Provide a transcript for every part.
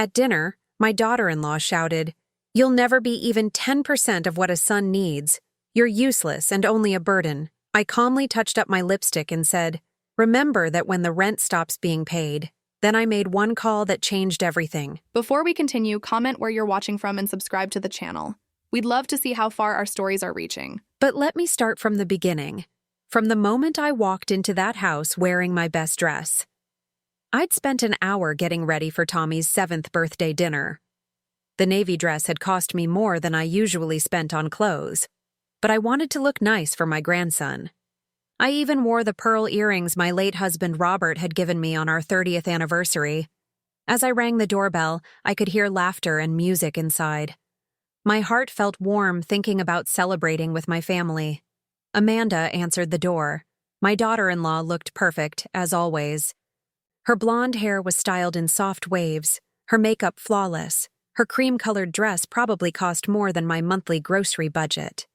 At dinner, my daughter-in-law shouted, "You'll never be even 10% of what a son needs. You're useless and only a burden." I calmly touched up my lipstick and said, "Remember that when the rent stops being paid." Then I made one call that changed everything. Before we continue, comment where you're watching from and subscribe to the channel. We'd love to see how far our stories are reaching. But let me start from the beginning. From the moment I walked into that house wearing my best dress. I'd spent an hour getting ready for Tommy's 7th birthday dinner. The navy dress had cost me more than I usually spent on clothes, but I wanted to look nice for my grandson. I even wore the pearl earrings my late husband Robert had given me on our 30th anniversary. As I rang the doorbell, I could hear laughter and music inside. My heart felt warm thinking about celebrating with my family. Amanda answered the door. My daughter-in-law looked perfect, as always. Her blonde hair was styled in soft waves, her makeup flawless. Her cream-colored dress probably cost more than my monthly grocery budget.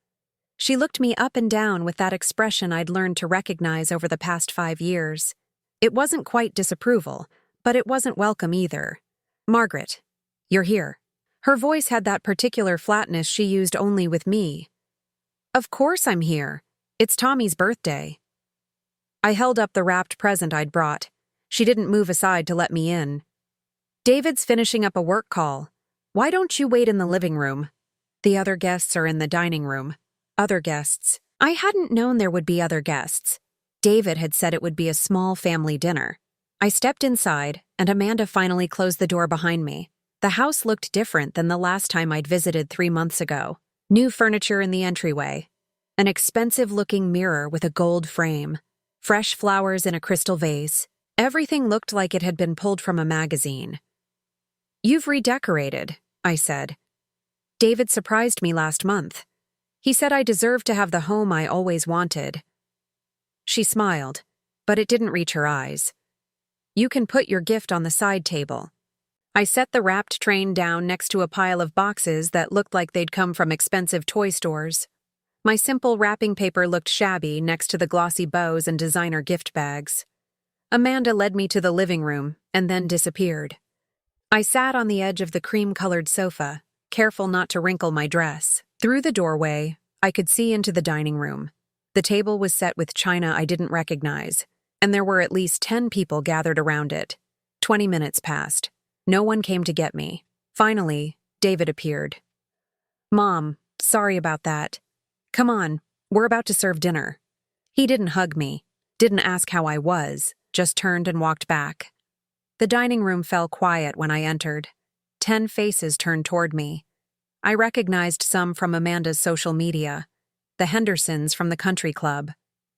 She looked me up and down with that expression I'd learned to recognize over the past 5 years. It wasn't quite disapproval, but it wasn't welcome either. "Margaret, you're here." Her voice had that particular flatness she used only with me. "Of course I'm here. It's Tommy's birthday." I held up the wrapped present I'd brought. She didn't move aside to let me in. "David's finishing up a work call. Why don't you wait in the living room? The other guests are in the dining room." Other guests. I hadn't known there would be other guests. David had said it would be a small family dinner. I stepped inside, and Amanda finally closed the door behind me. The house looked different than the last time I'd visited 3 months ago. New furniture in the entryway. An expensive-looking mirror with a gold frame. Fresh flowers in a crystal vase. Everything looked like it had been pulled from a magazine. "You've redecorated," I said. "David surprised me last month. He said I deserved to have the home I always wanted." She smiled, but it didn't reach her eyes. "You can put your gift on the side table." I set the wrapped train down next to a pile of boxes that looked like they'd come from expensive toy stores. My simple wrapping paper looked shabby next to the glossy bows and designer gift bags. Amanda led me to the living room and then disappeared. I sat on the edge of the cream-colored sofa, careful not to wrinkle my dress. Through the doorway, I could see into the dining room. The table was set with china I didn't recognize, and there were at least 10 people gathered around it. 20 minutes passed. No one came to get me. Finally, David appeared. "Mom, sorry about that. Come on, we're about to serve dinner." He didn't hug me, didn't ask how I was, just turned and walked back. The dining room fell quiet when I entered. 10 faces turned toward me. I recognized some from Amanda's social media. The Hendersons from the country club.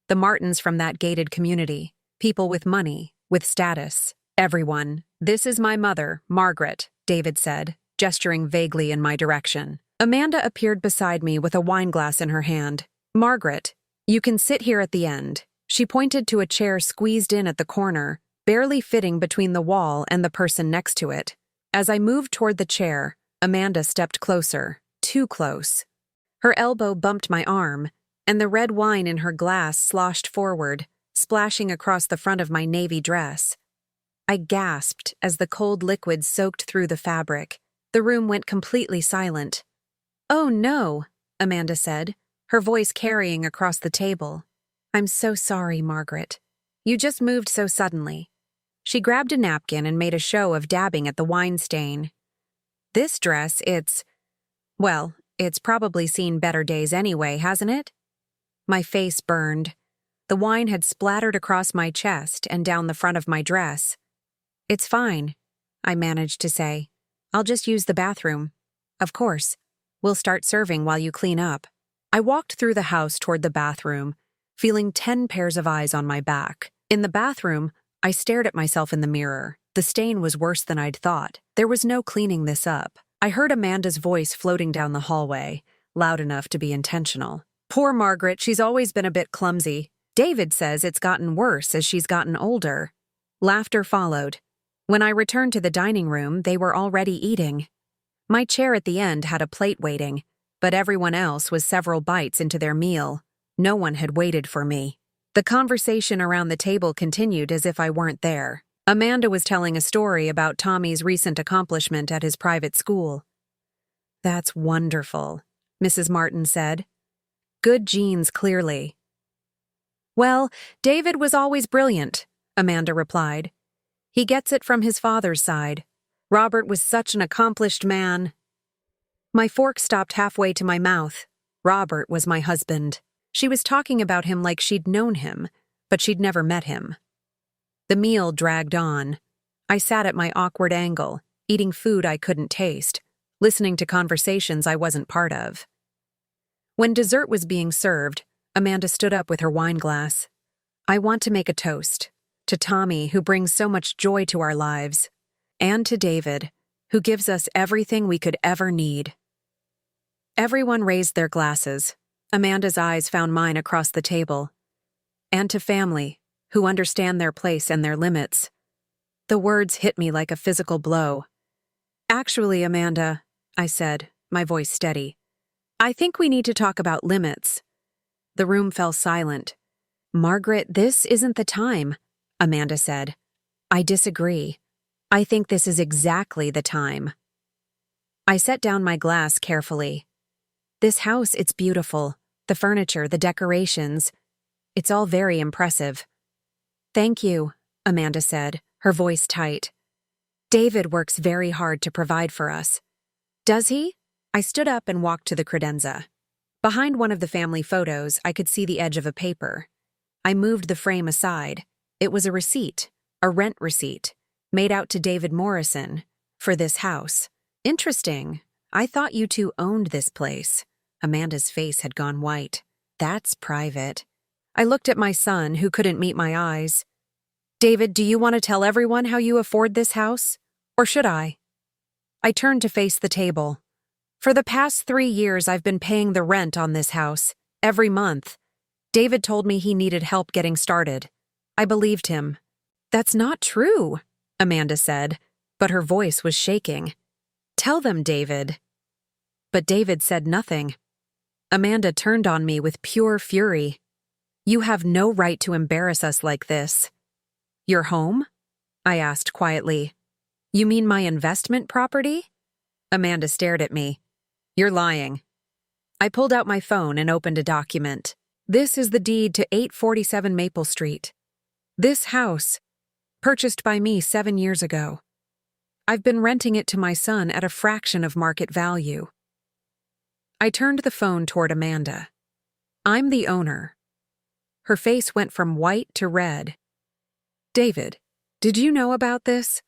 The Martins from that gated community. People with money, with status. "Everyone, this is my mother, Margaret," David said, gesturing vaguely in my direction. Amanda appeared beside me with a wine glass in her hand. "Margaret, you can sit here at the end." She pointed to a chair squeezed in at the corner, barely fitting between the wall and the person next to it. As I moved toward the chair, Amanda stepped closer, too close. Her elbow bumped my arm, and the red wine in her glass sloshed forward, splashing across the front of my navy dress. I gasped as the cold liquid soaked through the fabric. The room went completely silent. "Oh no," Amanda said, her voice carrying across the table. "I'm so sorry, Margaret. You just moved so suddenly." She grabbed a napkin and made a show of dabbing at the wine stain. "This dress, well, it's probably seen better days anyway, hasn't it?" My face burned. The wine had splattered across my chest and down the front of my dress. "It's fine," I managed to say. "I'll just use the bathroom." "Of course. We'll start serving while you clean up." I walked through the house toward the bathroom, feeling 10 pairs of eyes on my back. In the bathroom, I stared at myself in the mirror. The stain was worse than I'd thought. There was no cleaning this up. I heard Amanda's voice floating down the hallway, loud enough to be intentional. "Poor Margaret, she's always been a bit clumsy. David says it's gotten worse as she's gotten older." Laughter followed. When I returned to the dining room, they were already eating. My chair at the end had a plate waiting, but everyone else was several bites into their meal. No one had waited for me. The conversation around the table continued as if I weren't there. Amanda was telling a story about Tommy's recent accomplishment at his private school. "That's wonderful," Mrs. Martin said. "Good genes, clearly." "Well, David was always brilliant," Amanda replied. "He gets it from his father's side. Robert was such an accomplished man." My fork stopped halfway to my mouth. Robert was my husband. She was talking about him like she'd known him, but she'd never met him. The meal dragged on. I sat at my awkward angle, eating food I couldn't taste, listening to conversations I wasn't part of. When dessert was being served, Amanda stood up with her wine glass. "I want to make a toast. To Tommy, who brings so much joy to our lives. And to David, who gives us everything we could ever need." Everyone raised their glasses. Amanda's eyes found mine across the table. "And to family, who understand their place and their limits." The words hit me like a physical blow. "Actually, Amanda," I said, my voice steady, "I think we need to talk about limits." The room fell silent. "Margaret, this isn't the time," Amanda said. "I disagree. I think this is exactly the time." I set down my glass carefully. "This house, it's beautiful. The furniture, the decorations. It's all very impressive." "Thank you," Amanda said, her voice tight. "David works very hard to provide for us." "Does he?" I stood up and walked to the credenza. Behind one of the family photos, I could see the edge of a paper. I moved the frame aside. It was a receipt, a rent receipt, made out to David Morrison, for this house. "Interesting. I thought you two owned this place." Amanda's face had gone white. "That's private." I looked at my son, who couldn't meet my eyes. "David, do you want to tell everyone how you afford this house? Or should I?" I turned to face the table. "For the past 3 years, I've been paying the rent on this house, every month. David told me he needed help getting started. I believed him." "That's not true," Amanda said, but her voice was shaking. "Tell them, David." But David said nothing. Amanda turned on me with pure fury. "You have no right to embarrass us like this." "Your home?" I asked quietly. "You mean my investment property?" Amanda stared at me. "You're lying." I pulled out my phone and opened a document. "This is the deed to 847 Maple Street. This house, purchased by me 7 years ago. I've been renting it to my son at a fraction of market value." I turned the phone toward Amanda. "I'm the owner." Her face went from white to red. "David, did you know about this?"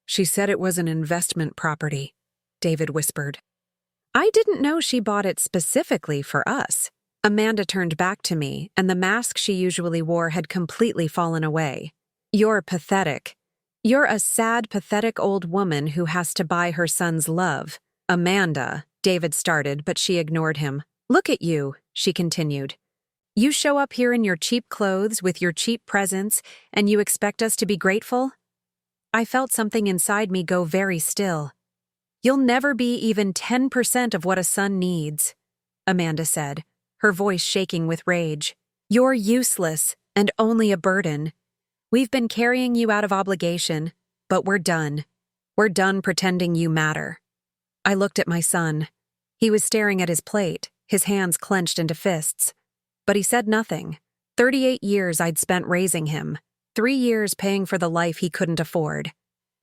"She said it was an investment property," David whispered. "I didn't know she bought it specifically for us." Amanda turned back to me, and the mask she usually wore had completely fallen away. "You're pathetic. You're a sad, pathetic old woman who has to buy her son's love." "Amanda," David started, but she ignored him. "Look at you," she continued. "You show up here in your cheap clothes with your cheap presents, and you expect us to be grateful?" I felt something inside me go very still. "You'll never be even 10% of what a son needs," Amanda said, her voice shaking with rage. "You're useless and only a burden. We've been carrying you out of obligation, but we're done. We're done pretending you matter." I looked at my son. He was staring at his plate, his hands clenched into fists. But he said nothing. 38 years I'd spent raising him, 3 years paying for the life he couldn't afford.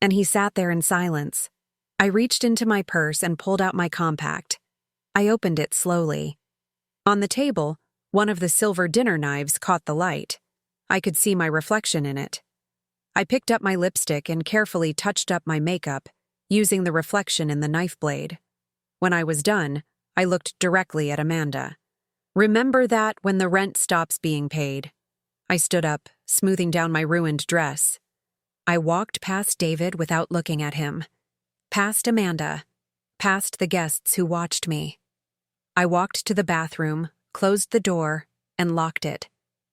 And he sat there in silence. I reached into my purse and pulled out my compact. I opened it slowly. On the table, one of the silver dinner knives caught the light. I could see my reflection in it. I picked up my lipstick and carefully touched up my makeup, using the reflection in the knife blade. When I was done, I looked directly at Amanda. "Remember that when the rent stops being paid." I stood up, smoothing down my ruined dress. I walked past David without looking at him. Past Amanda. Past the guests who watched me. I walked to the bathroom, closed the door, and locked it.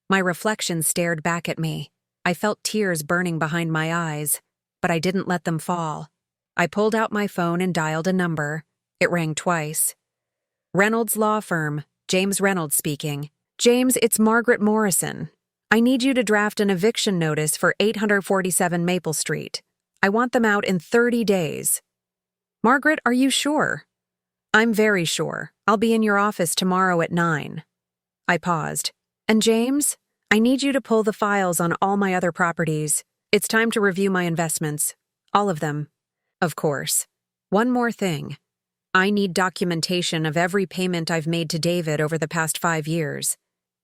My reflection stared back at me. I felt tears burning behind my eyes, but I didn't let them fall. I pulled out my phone and dialed a number. It rang twice. "Reynolds Law Firm, James Reynolds speaking." "James, it's Margaret Morrison. I need you to draft an eviction notice for 847 Maple Street. I want them out in 30 days. Margaret, are you sure? I'm very sure. I'll be in your office tomorrow at 9. I paused. And James, I need you to pull the files on all my other properties. It's time to review my investments. All of them. Of course. One more thing. I need documentation of every payment I've made to David over the past 5 years.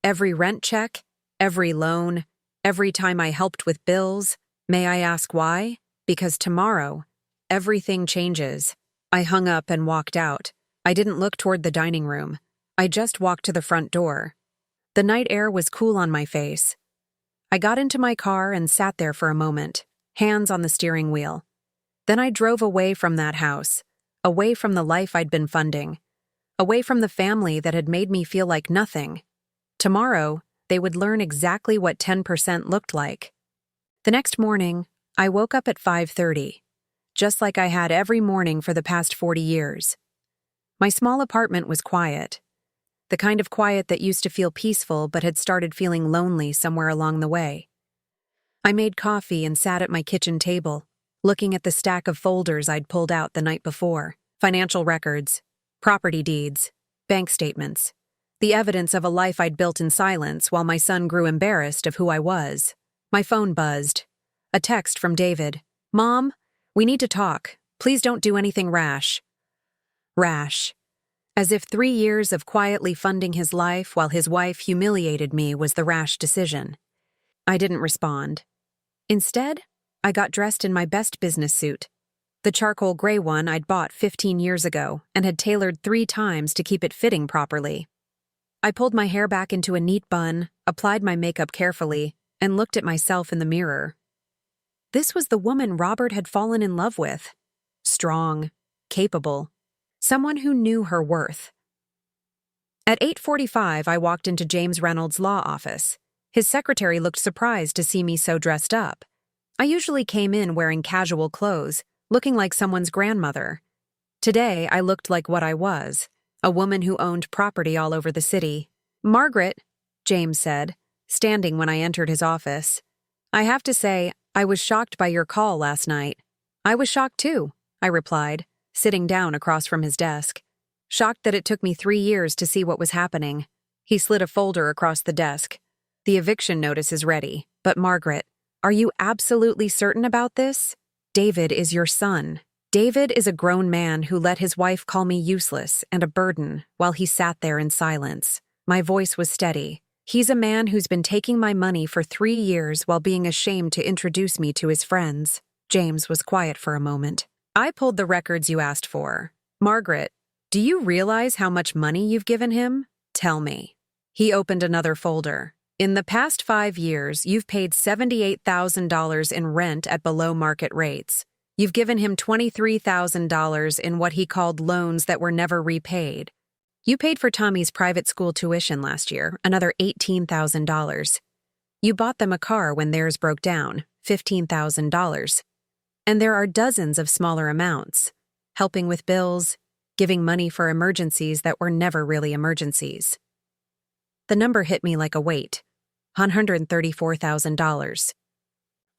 Every rent check, every loan, every time I helped with bills. May I ask why? Because tomorrow, everything changes. I hung up and walked out. I didn't look toward the dining room. I just walked to the front door. The night air was cool on my face. I got into my car and sat there for a moment, hands on the steering wheel. Then I drove away from that house, away from the life I'd been funding, away from the family that had made me feel like nothing. Tomorrow, they would learn exactly what 10% looked like. The next morning, I woke up at 5:30, just like I had every morning for the past 40 years. My small apartment was quiet, the kind of quiet that used to feel peaceful but had started feeling lonely somewhere along the way. I made coffee and sat at my kitchen table, looking at the stack of folders I'd pulled out the night before: financial records, property deeds, bank statements, the evidence of a life I'd built in silence while my son grew embarrassed of who I was. My phone buzzed. A text from David. Mom, we need to talk. Please don't do anything rash. Rash. As if 3 years of quietly funding his life while his wife humiliated me was the rash decision. I didn't respond. Instead, I got dressed in my best business suit, the charcoal gray one I'd bought 15 years ago and had tailored 3 times to keep it fitting properly. I pulled my hair back into a neat bun, applied my makeup carefully, and looked at myself in the mirror. This was the woman Robert had fallen in love with. Strong, capable, someone who knew her worth. At 8:45, I walked into James Reynolds' law office. His secretary looked surprised to see me so dressed up. I usually came in wearing casual clothes, looking like someone's grandmother. Today, I looked like what I was, a woman who owned property all over the city. Margaret, James said, standing when I entered his office. I have to say, I was shocked by your call last night. I was shocked too, I replied, sitting down across from his desk. Shocked that it took me 3 years to see what was happening. He slid a folder across the desk. The eviction notice is ready, but Margaret, are you absolutely certain about this? David is your son. David is a grown man who let his wife call me useless and a burden while he sat there in silence. My voice was steady. He's a man who's been taking my money for 3 years while being ashamed to introduce me to his friends. James was quiet for a moment. I pulled the records you asked for. Margaret, do you realize how much money you've given him? Tell me. He opened another folder. In the past 5 years, you've paid $78,000 in rent at below market rates. You've given him $23,000 in what he called loans that were never repaid. You paid for Tommy's private school tuition last year, another $18,000. You bought them a car when theirs broke down, $15,000. And there are dozens of smaller amounts, helping with bills, giving money for emergencies that were never really emergencies. The number hit me like a weight, $134,000.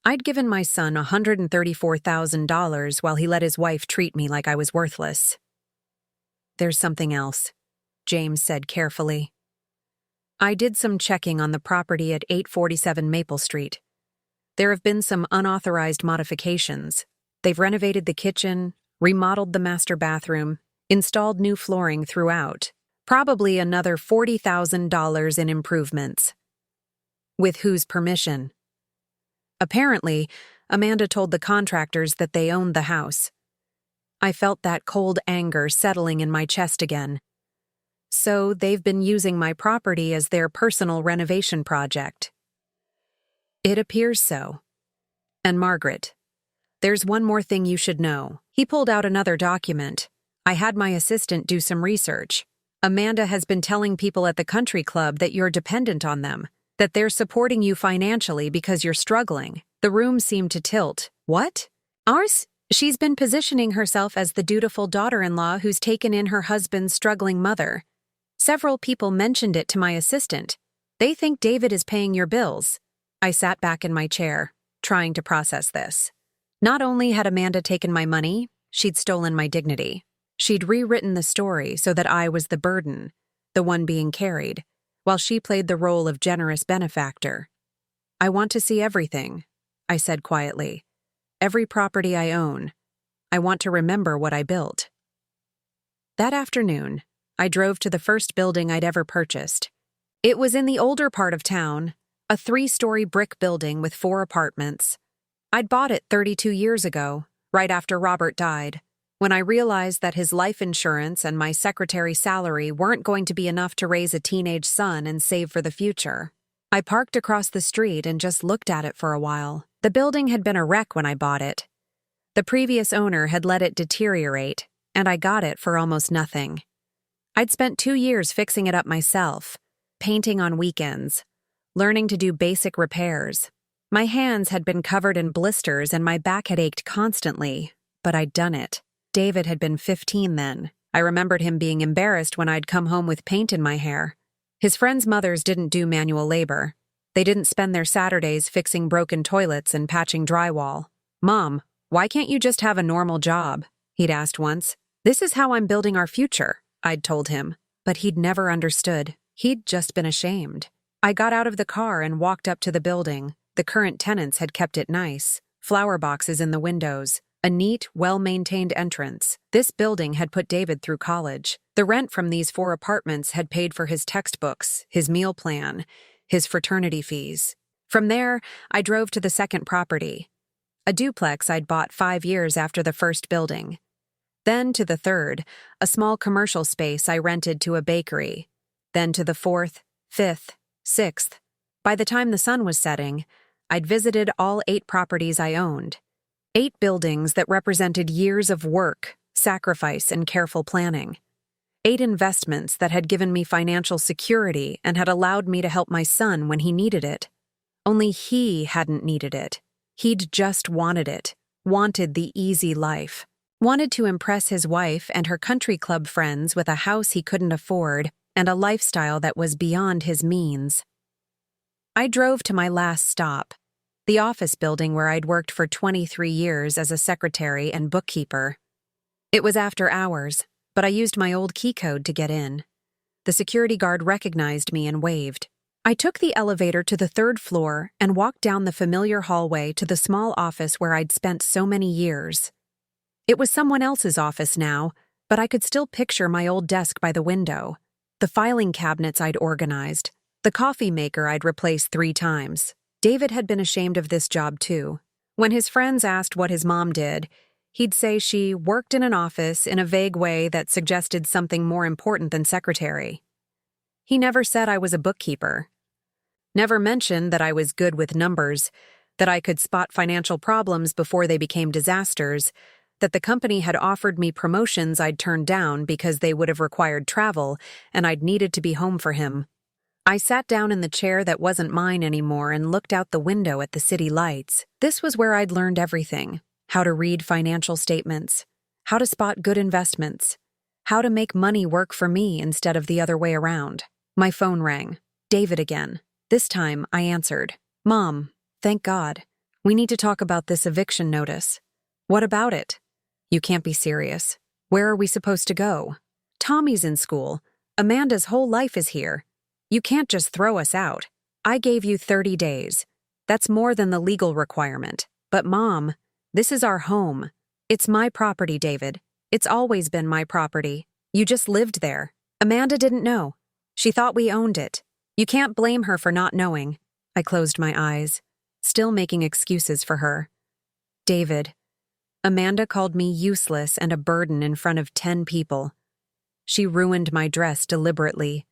I'd given my son $134,000 while he let his wife treat me like I was worthless. There's something else, James said carefully. I did some checking on the property at 847 Maple Street. There have been some unauthorized modifications. They've renovated the kitchen, remodeled the master bathroom, installed new flooring throughout. Probably another $40,000 in improvements. With whose permission? Apparently, Amanda told the contractors that they owned the house. I felt that cold anger settling in my chest again. So they've been using my property as their personal renovation project. It appears so. And Margaret, there's one more thing you should know. He pulled out another document. I had my assistant do some research. Amanda has been telling people at the country club that you're dependent on them, that they're supporting you financially because you're struggling. The room seemed to tilt. What? Ours? She's been positioning herself as the dutiful daughter-in-law who's taken in her husband's struggling mother. Several people mentioned it to my assistant. They think David is paying your bills. I sat back in my chair, trying to process this. Not only had Amanda taken my money, she'd stolen my dignity. She'd rewritten the story so that I was the burden, the one being carried, while she played the role of generous benefactor. I want to see everything, I said quietly. Every property I own. I want to remember what I built. That afternoon, I drove to the first building I'd ever purchased. It was in the older part of town, a 3-story brick building with 4 apartments. I'd bought it 32 years ago, right after Robert died, when I realized that his life insurance and my secretary's salary weren't going to be enough to raise a teenage son and save for the future. I parked across the street and just looked at it for a while. The building had been a wreck when I bought it. The previous owner had let it deteriorate, and I got it for almost nothing. I'd spent 2 years fixing it up myself, painting on weekends, learning to do basic repairs. My hands had been covered in blisters and my back had ached constantly, but I'd done it. David had been 15 then. I remembered him being embarrassed when I'd come home with paint in my hair. His friends' mothers didn't do manual labor. They didn't spend their Saturdays fixing broken toilets and patching drywall. "Mom, why can't you just have a normal job?" he'd asked once. "This is how I'm building our future," I'd told him. But he'd never understood. He'd just been ashamed. I got out of the car and walked up to the building. The current tenants had kept it nice. Flower boxes in the windows. A neat, well-maintained entrance. This building had put David through college. The rent from these 4 apartments had paid for his textbooks, his meal plan, his fraternity fees. From there, I drove to the second property, a duplex I'd bought 5 years after the first building. Then to the third, a small commercial space I rented to a bakery. Then to the 4th, 5th, 6th. By the time the sun was setting, I'd visited all 8 properties I owned. 8 buildings that represented years of work, sacrifice, and careful planning. 8 investments that had given me financial security and had allowed me to help my son when he needed it. Only he hadn't needed it. He'd just wanted it, wanted the easy life. Wanted to impress his wife and her country club friends with a house he couldn't afford and a lifestyle that was beyond his means. I drove to my last stop, the office building where I'd worked for 23 years as a secretary and bookkeeper. It was after hours, but I used my old key code to get in. The security guard recognized me and waved. I took the elevator to the 3rd floor and walked down the familiar hallway to the small office where I'd spent so many years. It was someone else's office now, but I could still picture my old desk by the window, the filing cabinets I'd organized, the coffee maker I'd replaced 3 times. David had been ashamed of this job too. When his friends asked what his mom did, he'd say she worked in an office in a vague way that suggested something more important than secretary. He never said I was a bookkeeper. Never mentioned that I was good with numbers, that I could spot financial problems before they became disasters, that the company had offered me promotions I'd turned down because they would have required travel and I'd needed to be home for him. I sat down in the chair that wasn't mine anymore and looked out the window at the city lights. This was where I'd learned everything: how to read financial statements, how to spot good investments, how to make money work for me instead of the other way around. My phone rang. David again. This time, I answered. "Mom, thank God. We need to talk about this eviction notice." "What about it?" "You can't be serious. Where are we supposed to go?" "Tommy's in school. Amanda's whole life is here. You can't just throw us out. I gave you 30 days. That's more than the legal requirement. But Mom, this is our home. It's my property, David. It's always been my property. You just lived there. Amanda didn't know. She thought we owned it. You can't blame her for not knowing." I closed my eyes, still making excuses for her. "David, Amanda called me useless and a burden in front of 10 people. She ruined my dress deliberately.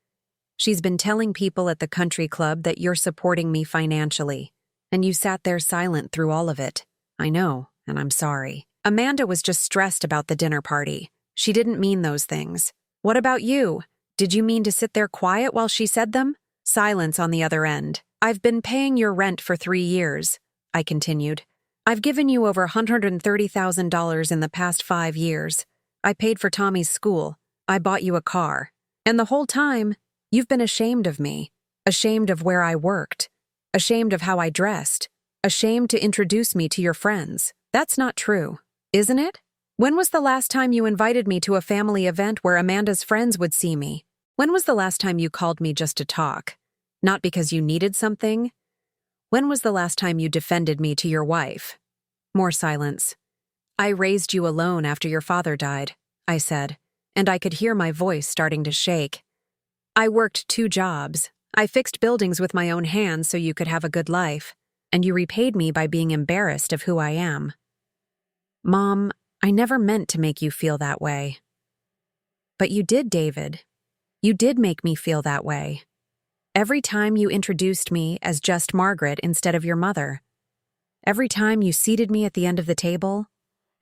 She's been telling people at the country club that you're supporting me financially, and you sat there silent through all of it. I know, and I'm sorry. Amanda was just stressed about the dinner party. She didn't mean those things. What about you? Did you mean to sit there quiet while she said them?" Silence on the other end. "I've been paying your rent for 3 years," I continued. "I've given you over $130,000 in the past 5 years. I paid for Tommy's school. I bought you a car. And the whole time, you've been ashamed of me. ashamed of where I worked, ashamed of how I dressed, ashamed to introduce me to your friends. That's not true, isn't it? When was the last time you invited me to a family event where Amanda's friends would see me? When was the last time you called me just to talk? Not because you needed something? When was the last time you defended me to your wife? More silence. I raised you alone after your father died, I said, and I could hear my voice starting to shake. I worked 2 jobs. I fixed buildings with my own hands so you could have a good life, and you repaid me by being embarrassed of who I am. Mom, I never meant to make you feel that way. But you did, David. You did make me feel that way. Every time you introduced me as just Margaret instead of your mother. Every time you seated me at the end of the table.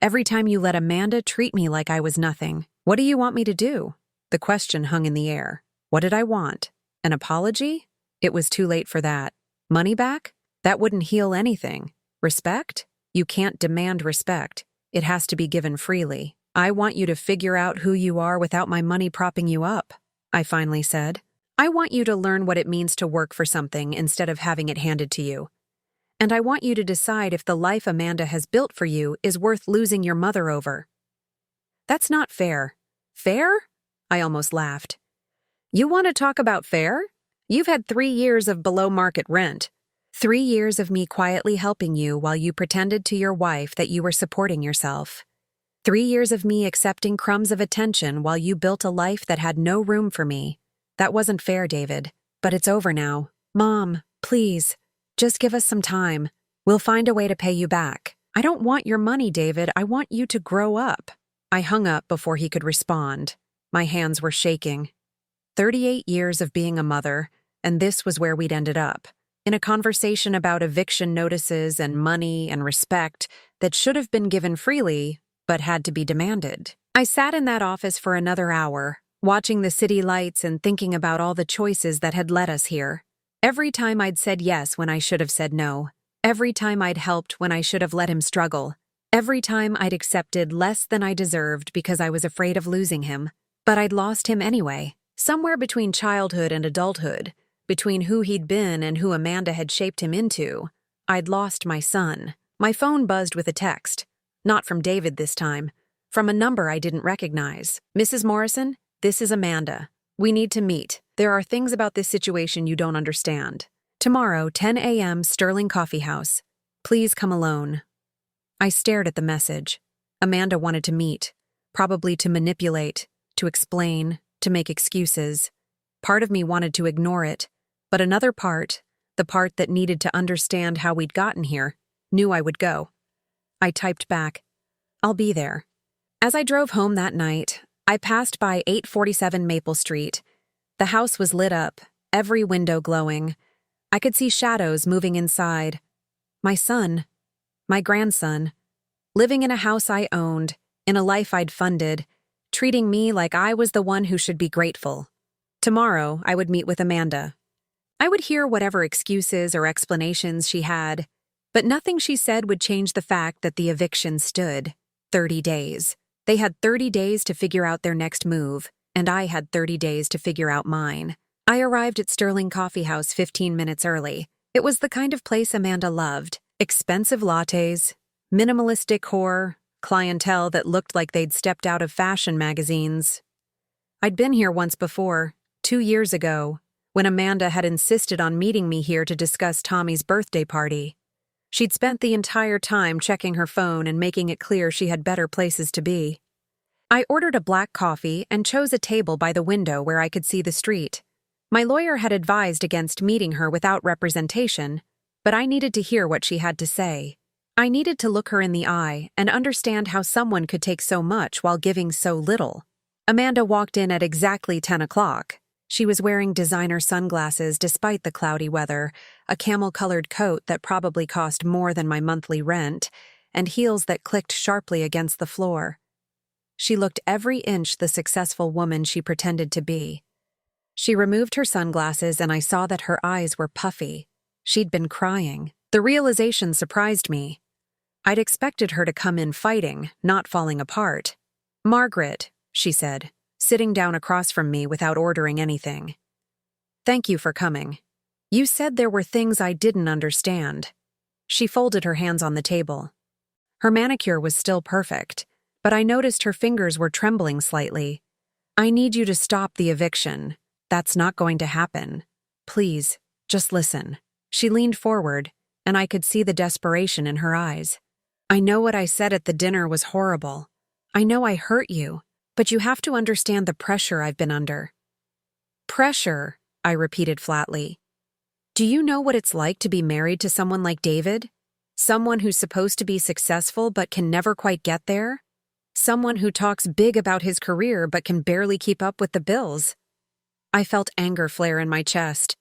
Every time you let Amanda treat me like I was nothing. What do you want me to do? The question hung in the air. What did I want? An apology? It was too late for that. Money back? That wouldn't heal anything. Respect? You can't demand respect. It has to be given freely. I want you to figure out who you are without my money propping you up, I finally said. I want you to learn what it means to work for something instead of having it handed to you. And I want you to decide if the life Amanda has built for you is worth losing your mother over. That's not fair. Fair? I almost laughed. You want to talk about fair? You've had 3 years of below-market rent. 3 years of me quietly helping you while you pretended to your wife that you were supporting yourself. 3 years of me accepting crumbs of attention while you built a life that had no room for me. That wasn't fair, David. But it's over now. Mom, please, just give us some time. We'll find a way to pay you back. I don't want your money, David. I want you to grow up. I hung up before he could respond. My hands were shaking. 38 years of being a mother, and this was where we'd ended up. In a conversation about eviction notices and money and respect that should have been given freely, but had to be demanded. I sat in that office for another hour, watching the city lights and thinking about all the choices that had led us here. Every time I'd said yes when I should have said no. Every time I'd helped when I should have let him struggle. Every time I'd accepted less than I deserved because I was afraid of losing him. But I'd lost him anyway. Somewhere between childhood and adulthood, between who he'd been and who Amanda had shaped him into, I'd lost my son. My phone buzzed with a text. Not from David this time. From a number I didn't recognize. Mrs. Morrison, this is Amanda. We need to meet. There are things about this situation you don't understand. Tomorrow, 10 a.m., Sterling Coffee House. Please come alone. I stared at the message. Amanda wanted to meet, probably to manipulate, to explain, to make excuses. Part of me wanted to ignore it, but another part, the part that needed to understand how we'd gotten here, knew I would go. I typed back, I'll be there. As I drove home that night, I passed by 847 Maple Street. The house was lit up, every window glowing. I could see shadows moving inside. My son, my grandson, living in a house I owned, in a life I'd funded, treating me like I was the one who should be grateful. Tomorrow, I would meet with Amanda. I would hear whatever excuses or explanations she had, but nothing she said would change the fact that the eviction stood. 30 days. They had 30 days to figure out their next move, and I had 30 days to figure out mine. I arrived at Sterling Coffee House 15 minutes early. It was the kind of place Amanda loved. Expensive lattes, minimalist decor, clientele that looked like they'd stepped out of fashion magazines. I'd been here once before, 2 years ago, when Amanda had insisted on meeting me here to discuss Tommy's birthday party. She'd spent the entire time checking her phone and making it clear she had better places to be. I ordered a black coffee and chose a table by the window where I could see the street. My lawyer had advised against meeting her without representation, but I needed to hear what she had to say. I needed to look her in the eye and understand how someone could take so much while giving so little. Amanda walked in at exactly 10 o'clock. She was wearing designer sunglasses despite the cloudy weather, a camel-colored coat that probably cost more than my monthly rent, and heels that clicked sharply against the floor. She looked every inch the successful woman she pretended to be. She removed her sunglasses and I saw that her eyes were puffy. She'd been crying. The realization surprised me. I'd expected her to come in fighting, not falling apart. Margaret, she said, sitting down across from me without ordering anything. Thank you for coming. You said there were things I didn't understand. She folded her hands on the table. Her manicure was still perfect, but I noticed her fingers were trembling slightly. I need you to stop the eviction. That's not going to happen. Please, just listen. She leaned forward, and I could see the desperation in her eyes. I know what I said at the dinner was horrible. I know I hurt you, but you have to understand the pressure I've been under. Pressure, I repeated flatly. Do you know what it's like to be married to someone like David? Someone who's supposed to be successful but can never quite get there? Someone who talks big about his career but can barely keep up with the bills? I felt anger flare in my chest.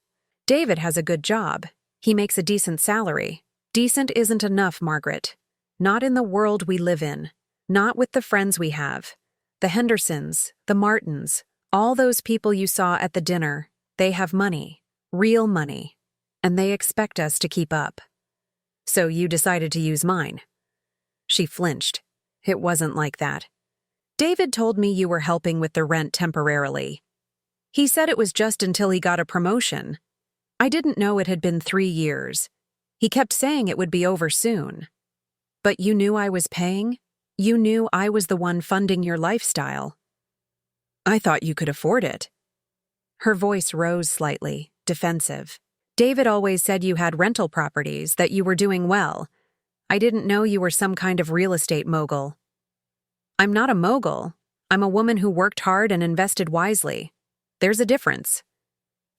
David has a good job. He makes a decent salary. Decent isn't enough, Margaret. Not in the world we live in. Not with the friends we have. The Hendersons, the Martins, all those people you saw at the dinner, they have money. Real money. And they expect us to keep up. So you decided to use mine. She flinched. It wasn't like that. David told me you were helping with the rent temporarily. He said it was just until he got a promotion. I didn't know it had been 3 years. He kept saying it would be over soon. But you knew I was paying? You knew I was the one funding your lifestyle. I thought you could afford it. Her voice rose slightly, defensive. David always said you had rental properties, that you were doing well. I didn't know you were some kind of real estate mogul. I'm not a mogul. I'm a woman who worked hard and invested wisely. There's a difference.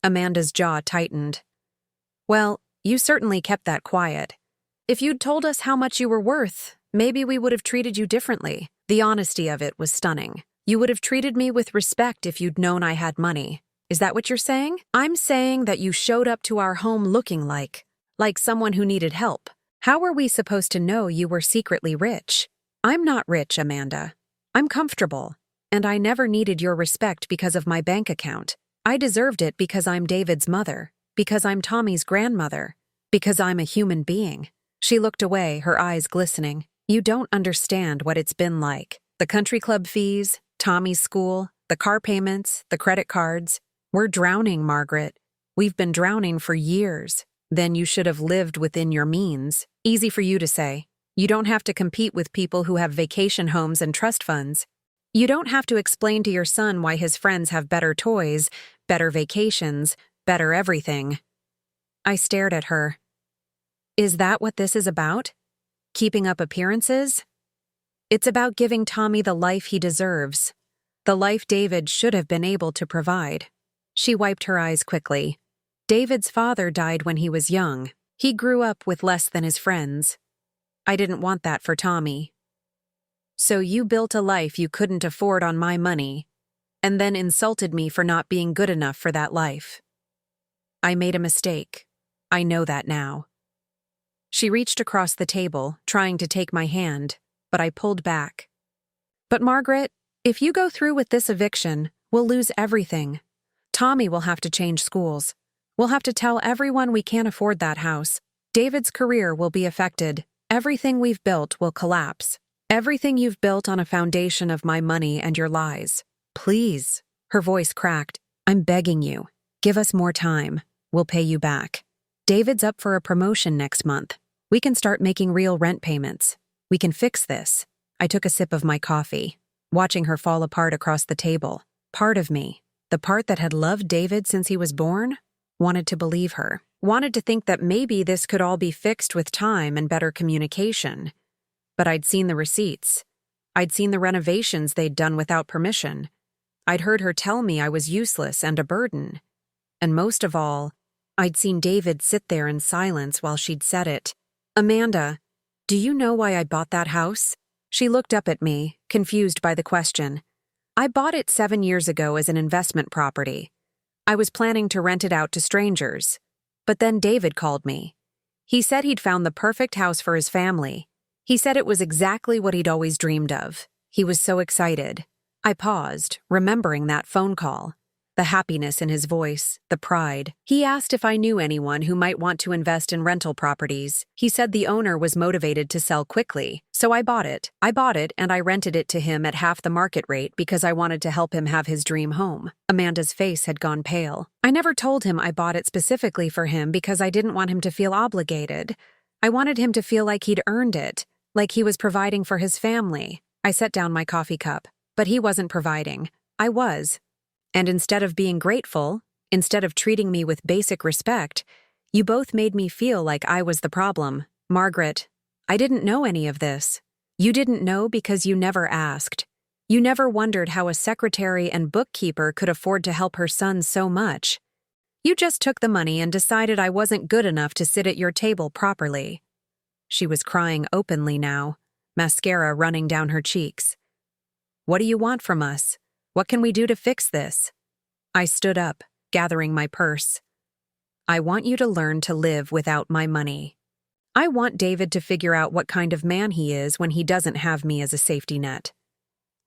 Amanda's jaw tightened. Well, you certainly kept that quiet. If you'd told us how much you were worth, maybe we would have treated you differently. The honesty of it was stunning. You would have treated me with respect if you'd known I had money. Is that what you're saying? I'm saying that you showed up to our home looking like someone who needed help. How were we supposed to know you were secretly rich? I'm not rich, Amanda. I'm comfortable, and I never needed your respect because of my bank account. I deserved it because I'm David's mother, because I'm Tommy's grandmother, because I'm a human being. She looked away, her eyes glistening. You don't understand what it's been like. The country club fees, Tommy's school, the car payments, the credit cards. We're drowning, Margaret. We've been drowning for years. Then you should have lived within your means. Easy for you to say. You don't have to compete with people who have vacation homes and trust funds. You don't have to explain to your son why his friends have better toys, better vacations, better everything. I stared at her. Is that what this is about? Keeping up appearances? It's about giving Tommy the life he deserves. The life David should have been able to provide. She wiped her eyes quickly. David's father died when he was young. He grew up with less than his friends. I didn't want that for Tommy. So you built a life you couldn't afford on my money, and then insulted me for not being good enough for that life. I made a mistake. I know that now. She reached across the table, trying to take my hand, but I pulled back. But Margaret, if you go through with this eviction, we'll lose everything. Tommy will have to change schools. We'll have to tell everyone we can't afford that house. David's career will be affected. Everything we've built will collapse. Everything you've built on a foundation of my money and your lies. Please. Her voice cracked. I'm begging you. Give us more time. We'll pay you back. David's up for a promotion next month. We can start making real rent payments. We can fix this. I took a sip of my coffee, watching her fall apart across the table. Part of me, the part that had loved David since he was born, wanted to believe her. Wanted to think that maybe this could all be fixed with time and better communication. But I'd seen the receipts. I'd seen the renovations they'd done without permission. I'd heard her tell me I was useless and a burden. And most of all, I'd seen David sit there in silence while she'd said it. Amanda, do you know why I bought that house? She looked up at me, confused by the question. I bought it 7 years ago as an investment property. I was planning to rent it out to strangers. But then David called me. He said he'd found the perfect house for his family. He said it was exactly what he'd always dreamed of. He was so excited. I paused, remembering that phone call. the happiness in his voice, the pride. He asked if I knew anyone who might want to invest in rental properties. He said the owner was motivated to sell quickly, so I bought it. And I rented it to him at half the market rate because I wanted to help him have his dream home. Amanda's face had gone pale. I never told him I bought it specifically for him because I didn't want him to feel obligated. I wanted him to feel like he'd earned it, like he was providing for his family. I set down my coffee cup, but he wasn't providing. I was. And instead of being grateful, instead of treating me with basic respect, you both made me feel like I was the problem. Margaret, I didn't know any of this. You didn't know because you never asked. You never wondered how a secretary and bookkeeper could afford to help her son so much. You just took the money and decided I wasn't good enough to sit at your table properly. She was crying openly now, mascara running down her cheeks. What do you want from us? What can we do to fix this? I stood up, gathering my purse. I want you to learn to live without my money. I want David to figure out what kind of man he is when he doesn't have me as a safety net.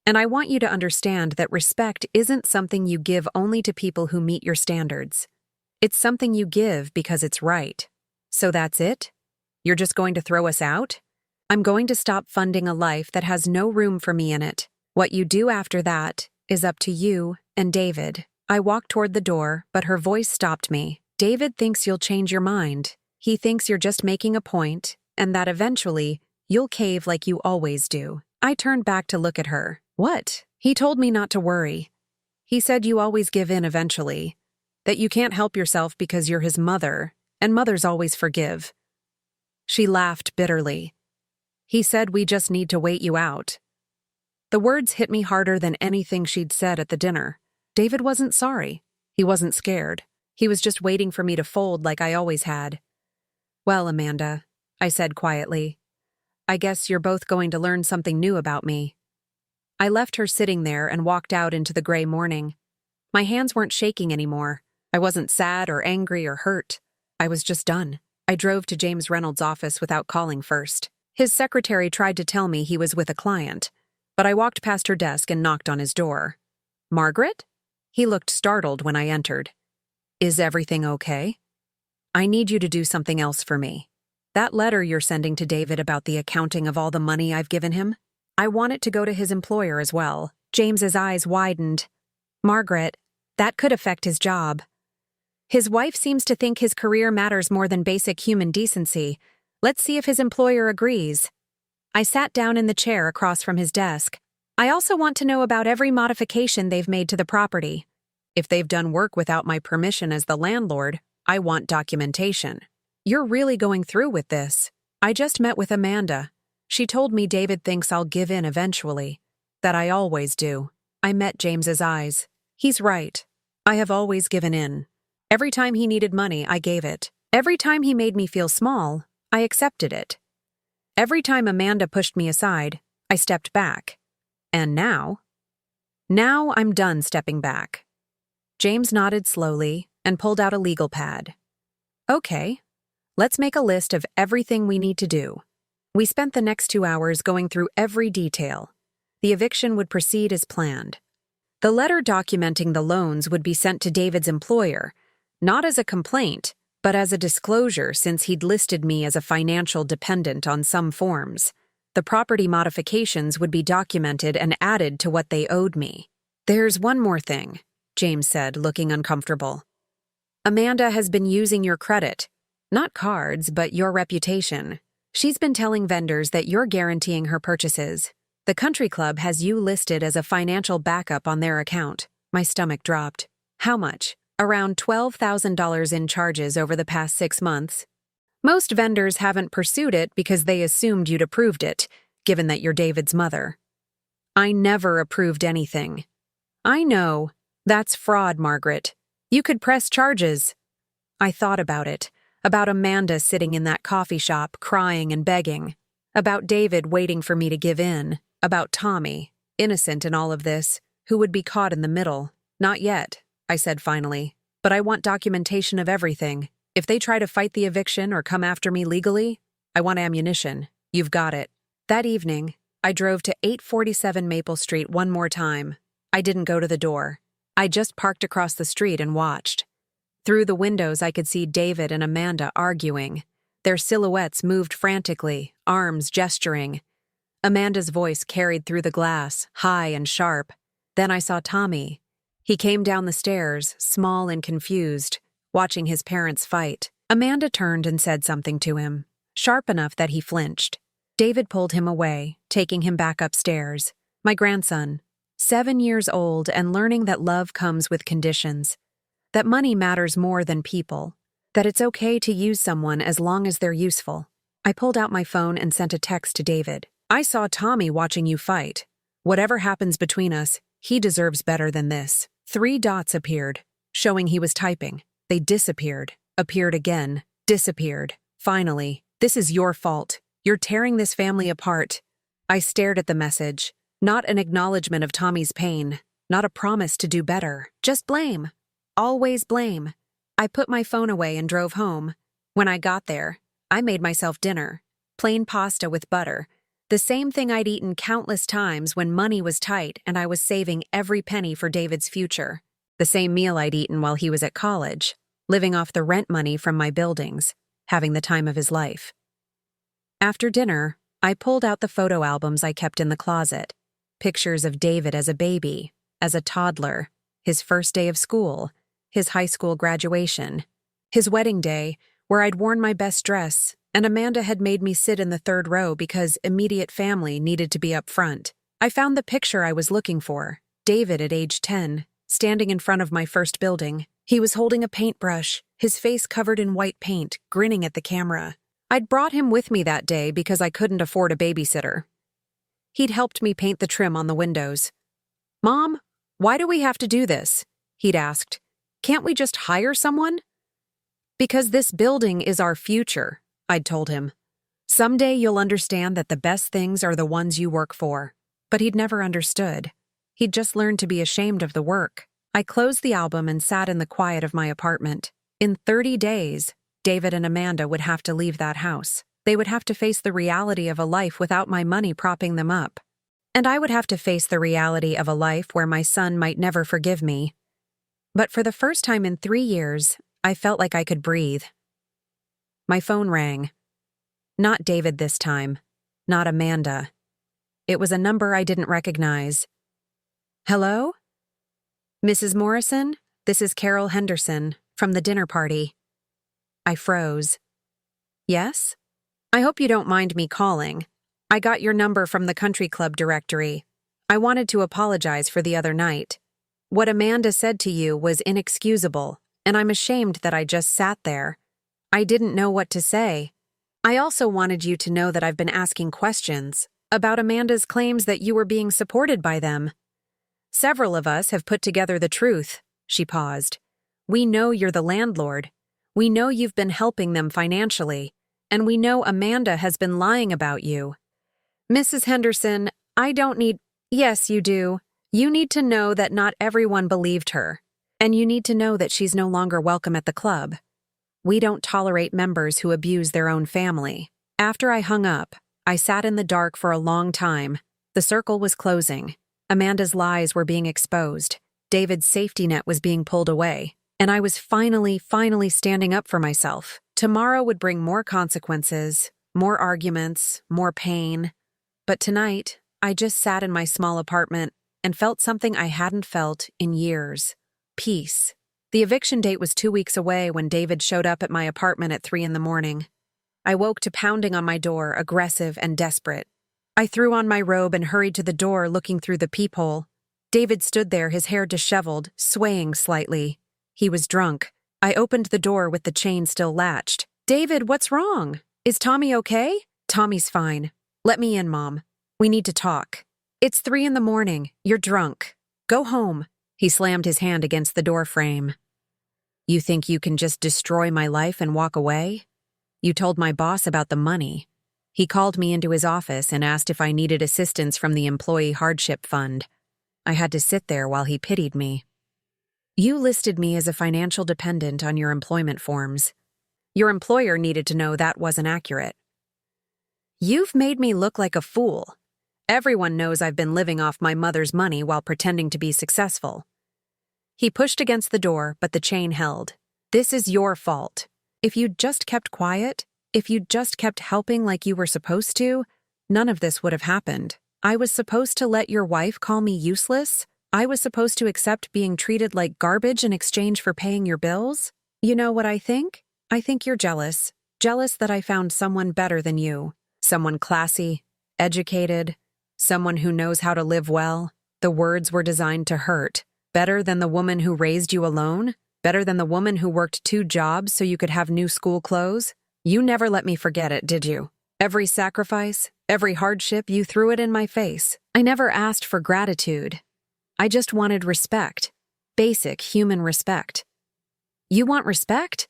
And I want you to understand that respect isn't something you give only to people who meet your standards. It's something you give because it's right. So that's it? You're just going to throw us out? I'm going to stop funding a life that has no room for me in it. What you do after that is up to you and David. I walked toward the door, but her voice stopped me. David thinks you'll change your mind. He thinks you're just making a point, and that eventually, you'll cave like you always do. I turned back to look at her. What? He told me not to worry. He said you always give in eventually, that you can't help yourself because you're his mother, and mothers always forgive. She laughed bitterly. He said we just need to wait you out. The words hit me harder than anything she'd said at the dinner. David wasn't sorry. He wasn't scared. He was just waiting for me to fold like I always had. Well, Amanda, I said quietly, I guess you're both going to learn something new about me. I left her sitting there and walked out into the gray morning. My hands weren't shaking anymore. I wasn't sad or angry or hurt. I was just done. I drove to James Reynolds' office without calling first. His secretary tried to tell me he was with a client, but I walked past her desk and knocked on his door. Margaret? He looked startled when I entered. Is everything okay? I need you to do something else for me. That letter you're sending to David about the accounting of all the money I've given him, I want it to go to his employer as well. James's eyes widened. Margaret, that could affect his job. His wife seems to think his career matters more than basic human decency. Let's see if his employer agrees. I sat down in the chair across from his desk. I also want to know about every modification they've made to the property. If they've done work without my permission as the landlord, I want documentation. You're really going through with this. I just met with Amanda. She told me David thinks I'll give in eventually. That I always do. I met James's eyes. He's right. I have always given in. Every time he needed money, I gave it. Every time he made me feel small, I accepted it. Every time Amanda pushed me aside, I stepped back. And now I'm done stepping back. James nodded slowly and pulled out a legal pad. Okay, let's make a list of everything we need to do. We spent the next 2 hours going through every detail. The eviction would proceed as planned. The letter documenting the loans would be sent to David's employer, not as a complaint, but as a disclosure since he'd listed me as a financial dependent on some forms. The property modifications would be documented and added to what they owed me. There's one more thing, James said, looking uncomfortable. Amanda has been using your credit. Not cards, but your reputation. She's been telling vendors that you're guaranteeing her purchases. The country club has you listed as a financial backup on their account. My stomach dropped. How much? Around $12,000 in charges over the past 6 months. Most vendors haven't pursued it because they assumed you'd approved it, given that you're David's mother. I never approved anything. I know. That's fraud, Margaret. You could press charges. I thought about it, about Amanda sitting in that coffee shop crying and begging, about David waiting for me to give in, about Tommy, innocent in all of this, who would be caught in the middle. Not yet, I said finally, but I want documentation of everything. If they try to fight the eviction or come after me legally, I want ammunition. You've got it. That evening, I drove to 847 Maple Street one more time. I didn't go to the door. I just parked across the street and watched. Through the windows, I could see David and Amanda arguing. Their silhouettes moved frantically, arms gesturing. Amanda's voice carried through the glass, high and sharp. Then I saw Tommy. He came down the stairs, small and confused, watching his parents fight. Amanda turned and said something to him, sharp enough that he flinched. David pulled him away, taking him back upstairs. My grandson, 7 years old and learning that love comes with conditions, that money matters more than people, that it's okay to use someone as long as they're useful. I pulled out my phone and sent a text to David. I saw Tommy watching you fight. Whatever happens between us, he deserves better than this. 3 dots appeared, showing he was typing. They disappeared, appeared again, disappeared. Finally, this is your fault. You're tearing this family apart. I stared at the message. Not an acknowledgement of Tommy's pain, not a promise to do better. Just blame. Always blame. I put my phone away and drove home. When I got there, I made myself dinner. Plain pasta with butter. The same thing I'd eaten countless times when money was tight and I was saving every penny for David's future. The same meal I'd eaten while he was at college, living off the rent money from my buildings, having the time of his life. After dinner, I pulled out the photo albums I kept in the closet. Pictures of David as a baby, as a toddler, his first day of school, his high school graduation, his wedding day, where I'd worn my best dress, and Amanda had made me sit in the 3rd row because immediate family needed to be up front. I found the picture I was looking for, David at age 10, standing in front of my first building. He was holding a paintbrush, his face covered in white paint, grinning at the camera. I'd brought him with me that day because I couldn't afford a babysitter. He'd helped me paint the trim on the windows. "Mom, why do we have to do this?" he'd asked. "Can't we just hire someone?" "Because this building is our future," I'd told him. "Someday you'll understand that the best things are the ones you work for." But he'd never understood. He'd just learned to be ashamed of the work. I closed the album and sat in the quiet of my apartment. In 30 days, David and Amanda would have to leave that house. They would have to face the reality of a life without my money propping them up. And I would have to face the reality of a life where my son might never forgive me. But for the first time in 3 years, I felt like I could breathe. My phone rang. Not David this time. Not Amanda. It was a number I didn't recognize. "Hello? Mrs. Morrison, this is Carol Henderson, from the dinner party." I froze. "Yes? I hope you don't mind me calling. I got your number from the country club directory. I wanted to apologize for the other night. What Amanda said to you was inexcusable, and I'm ashamed that I just sat there. I didn't know what to say. I also wanted you to know that I've been asking questions about Amanda's claims that you were being supported by them. Several of us have put together the truth." She paused. "We know you're the landlord. We know you've been helping them financially. And we know Amanda has been lying about you. Mrs. Henderson, I don't need— Yes, you do. You need to know that not everyone believed her. And you need to know that she's no longer welcome at the club. We don't tolerate members who abuse their own family." After I hung up, I sat in the dark for a long time. The circle was closing. Amanda's lies were being exposed. David's safety net was being pulled away. And I was finally standing up for myself. Tomorrow would bring more consequences, more arguments, more pain. But tonight, I just sat in my small apartment and felt something I hadn't felt in years. Peace. The eviction date was 2 weeks away when David showed up at my apartment at 3 a.m. I woke to pounding on my door, aggressive and desperate. I threw on my robe and hurried to the door, looking through the peephole. David stood there, his hair disheveled, swaying slightly. He was drunk. I opened the door with the chain still latched. "David, what's wrong? Is Tommy okay?" "Tommy's fine. Let me in, Mom. We need to talk." "It's 3 a.m. You're drunk. Go home." He slammed his hand against the door frame. "You think you can just destroy my life and walk away? You told my boss about the money. He called me into his office and asked if I needed assistance from the Employee Hardship Fund. I had to sit there while he pitied me. You listed me as a financial dependent on your employment forms. Your employer needed to know that wasn't accurate. You've made me look like a fool. Everyone knows I've been living off my mother's money while pretending to be successful. He pushed against the door, but the chain held. This is your fault. If you'd just kept quiet, if you'd just kept helping like you were supposed to, none of this would have happened. I was supposed to let your wife call me useless? I was supposed to accept being treated like garbage in exchange for paying your bills? You know what I think? I think you're jealous. Jealous that I found someone better than you. Someone classy, educated, someone who knows how to live well. The words were designed to hurt. Better than the woman who raised you alone? Better than the woman who worked 2 jobs so you could have new school clothes? You never let me forget it, did you? Every sacrifice, every hardship, you threw it in my face. I never asked for gratitude. I just wanted respect. Basic human respect. You want respect?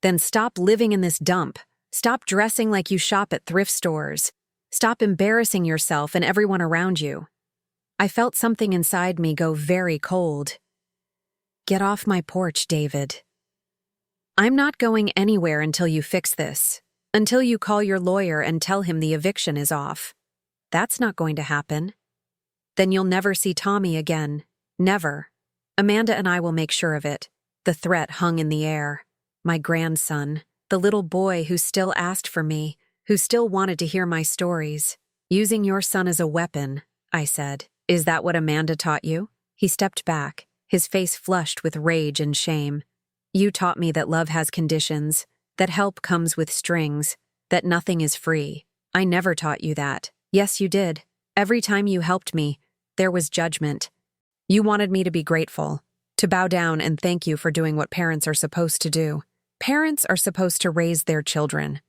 Then stop living in this dump. Stop dressing like you shop at thrift stores. Stop embarrassing yourself and everyone around you. I felt something inside me go very cold. Get off my porch, David. I'm not going anywhere until you fix this. Until you call your lawyer and tell him the eviction is off. That's not going to happen. Then you'll never see Tommy again. Never. Amanda and I will make sure of it. The threat hung in the air. My grandson, the little boy who still asked for me, who still wanted to hear my stories. Using your son as a weapon, I said. Is that what Amanda taught you? He stepped back, his face flushed with rage and shame. You taught me that love has conditions, that help comes with strings, that nothing is free. I never taught you that. Yes, you did. Every time you helped me, there was judgment. You wanted me to be grateful, to bow down and thank you for doing what parents are supposed to do. Parents are supposed to raise their children,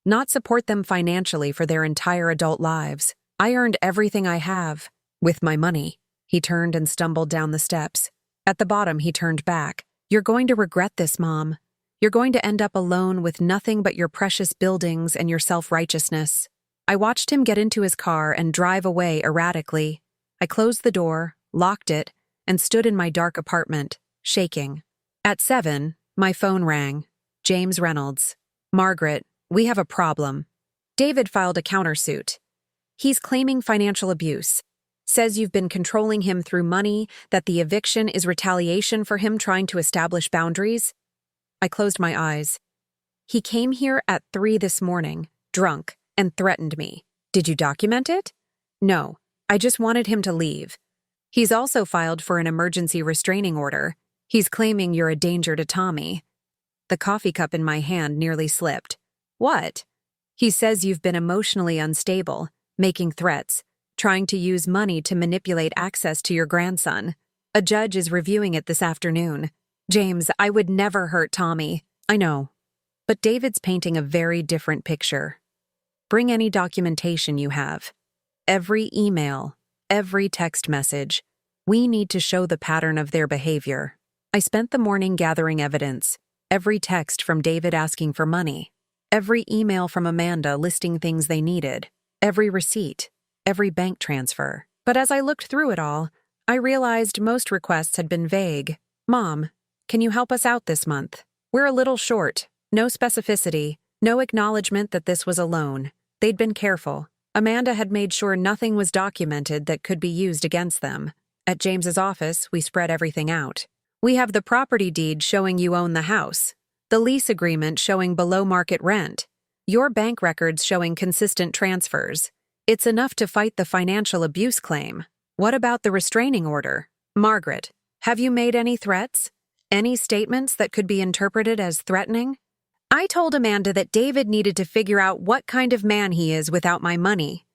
not support them financially for their entire adult lives. I earned everything I have. With my money. He turned and stumbled down the steps. At the bottom, he turned back. You're going to regret this, Mom. You're going to end up alone with nothing but your precious buildings and your self-righteousness. I watched him get into his car and drive away erratically. I closed the door, locked it, and stood in my dark apartment, shaking. At 7, my phone rang. James Reynolds. Margaret, we have a problem. David filed a countersuit. He's claiming financial abuse. Says you've been controlling him through money, that the eviction is retaliation for him trying to establish boundaries. I closed my eyes. He came here at 3 this morning, drunk, and threatened me. Did you document it? No, I just wanted him to leave. He's also filed for an emergency restraining order. He's claiming you're a danger to Tommy. The coffee cup in my hand nearly slipped. What? He says you've been emotionally unstable, making threats, trying to use money to manipulate access to your grandson. A judge is reviewing it this afternoon. James, I would never hurt Tommy. I know. But David's painting a very different picture. Bring any documentation you have. Every email, every text message. We need to show the pattern of their behavior. I spent the morning gathering evidence. Every text from David asking for money. Every email from Amanda listing things they needed. Every receipt. Every bank transfer. But as I looked through it all, I realized most requests had been vague. Mom, can you help us out this month? We're a little short. No specificity. No acknowledgement that this was a loan. They'd been careful. Amanda had made sure nothing was documented that could be used against them. At James's office, we spread everything out. We have the property deed showing you own the house. The lease agreement showing below-market rent. Your bank records showing consistent transfers. It's enough to fight the financial abuse claim. What about the restraining order? Margaret, have you made any threats? Any statements that could be interpreted as threatening? I told Amanda that David needed to figure out what kind of man he is without my money.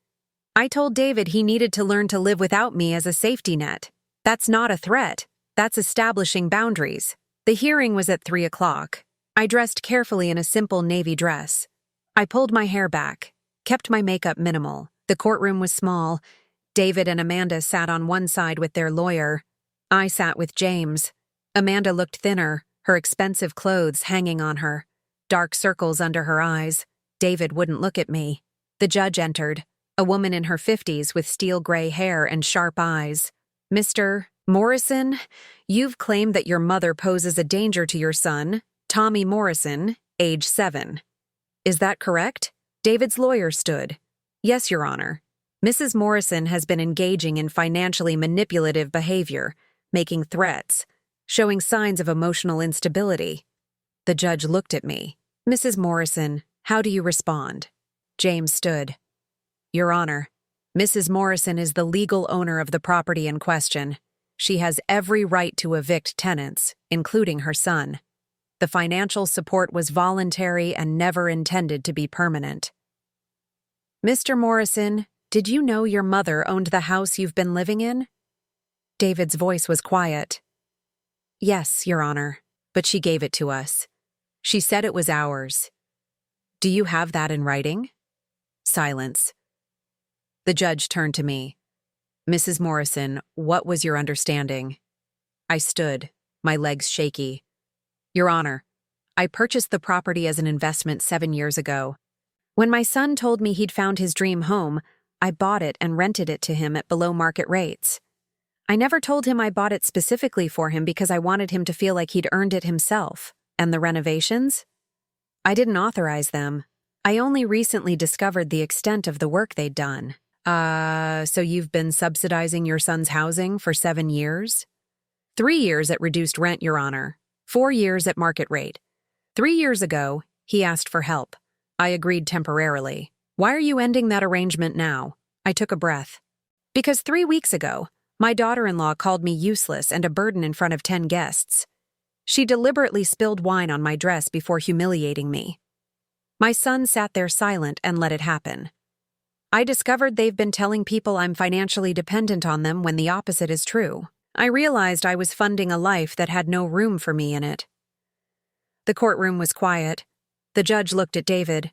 I told David he needed to learn to live without me as a safety net. That's not a threat. That's establishing boundaries. The hearing was at 3 o'clock. I dressed carefully in a simple navy dress. I pulled my hair back, kept my makeup minimal. The courtroom was small. David and Amanda sat on one side with their lawyer. I sat with James. Amanda looked thinner, her expensive clothes hanging on her. Dark circles under her eyes. David wouldn't look at me. The judge entered, a woman in her 50s with steel-gray hair and sharp eyes. Mr. Morrison, you've claimed that your mother poses a danger to your son, Tommy Morrison, age 7. Is that correct? David's lawyer stood. Yes, Your Honor. Mrs. Morrison has been engaging in financially manipulative behavior, making threats. showing signs of emotional instability. The judge looked at me. Mrs. Morrison, how do you respond? James stood. Your Honor, Mrs. Morrison is the legal owner of the property in question. She has every right to evict tenants, including her son. The financial support was voluntary and never intended to be permanent. Mr. Morrison, did you know your mother owned the house you've been living in? David's voice was quiet. Yes, Your Honor, but she gave it to us. She said it was ours. Do you have that in writing? Silence. The judge turned to me. Mrs. Morrison, what was your understanding? I stood, my legs shaky. Your Honor, I purchased the property as an investment 7 years ago. When my son told me he'd found his dream home, I bought it and rented it to him at below market rates. I never told him I bought it specifically for him because I wanted him to feel like he'd earned it himself. And the renovations? I didn't authorize them. I only recently discovered the extent of the work they'd done. So you've been subsidizing your son's housing for 7 years? 3 years at reduced rent, Your Honor. 4 years at market rate. 3 years ago, he asked for help. I agreed temporarily. Why are you ending that arrangement now? I took a breath. Because 3 weeks ago, my daughter-in-law called me useless and a burden in front of 10 guests. She deliberately spilled wine on my dress before humiliating me. My son sat there silent and let it happen. I discovered they've been telling people I'm financially dependent on them when the opposite is true. I realized I was funding a life that had no room for me in it. The courtroom was quiet. The judge looked at David.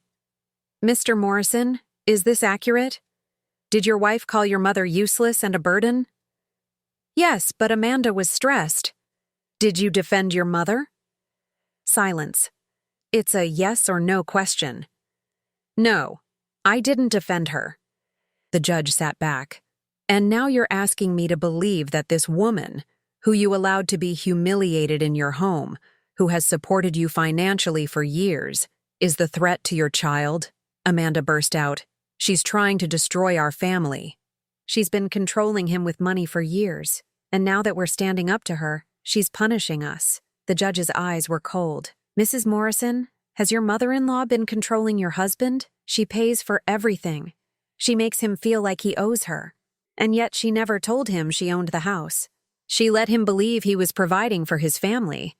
Mr. Morrison, is this accurate? Did your wife call your mother useless and a burden? Yes, but Amanda was stressed. Did you defend your mother? Silence. It's a yes or no question. No, I didn't defend her. The judge sat back. And now you're asking me to believe that this woman, who you allowed to be humiliated in your home, who has supported you financially for years, is the threat to your child? Amanda burst out. She's trying to destroy our family. She's been controlling him with money for years, and now that we're standing up to her, she's punishing us. The judge's eyes were cold. Mrs. Morrison, has your mother-in-law been controlling your husband? She pays for everything. She makes him feel like he owes her. And yet she never told him she owned the house. She let him believe he was providing for his family.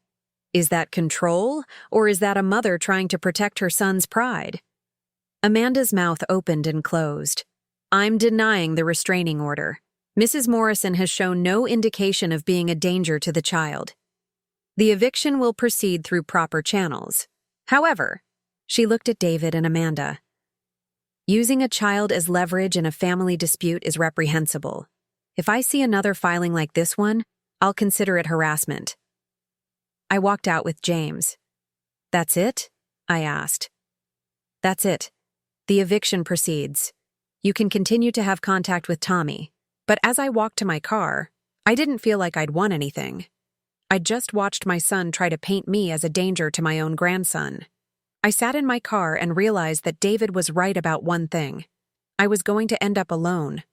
Is that control, or is that a mother trying to protect her son's pride? Amanda's mouth opened and closed. I'm denying the restraining order. Mrs. Morrison has shown no indication of being a danger to the child. The eviction will proceed through proper channels. However, she looked at David and Amanda. Using a child as leverage in a family dispute is reprehensible. If I see another filing like this one, I'll consider it harassment. I walked out with James. That's it? I asked. That's it. The eviction proceeds. You can continue to have contact with Tommy. But as I walked to my car, I didn't feel like I'd won anything. I'd just watched my son try to paint me as a danger to my own grandson. I sat in my car and realized that David was right about one thing. I was going to end up alone.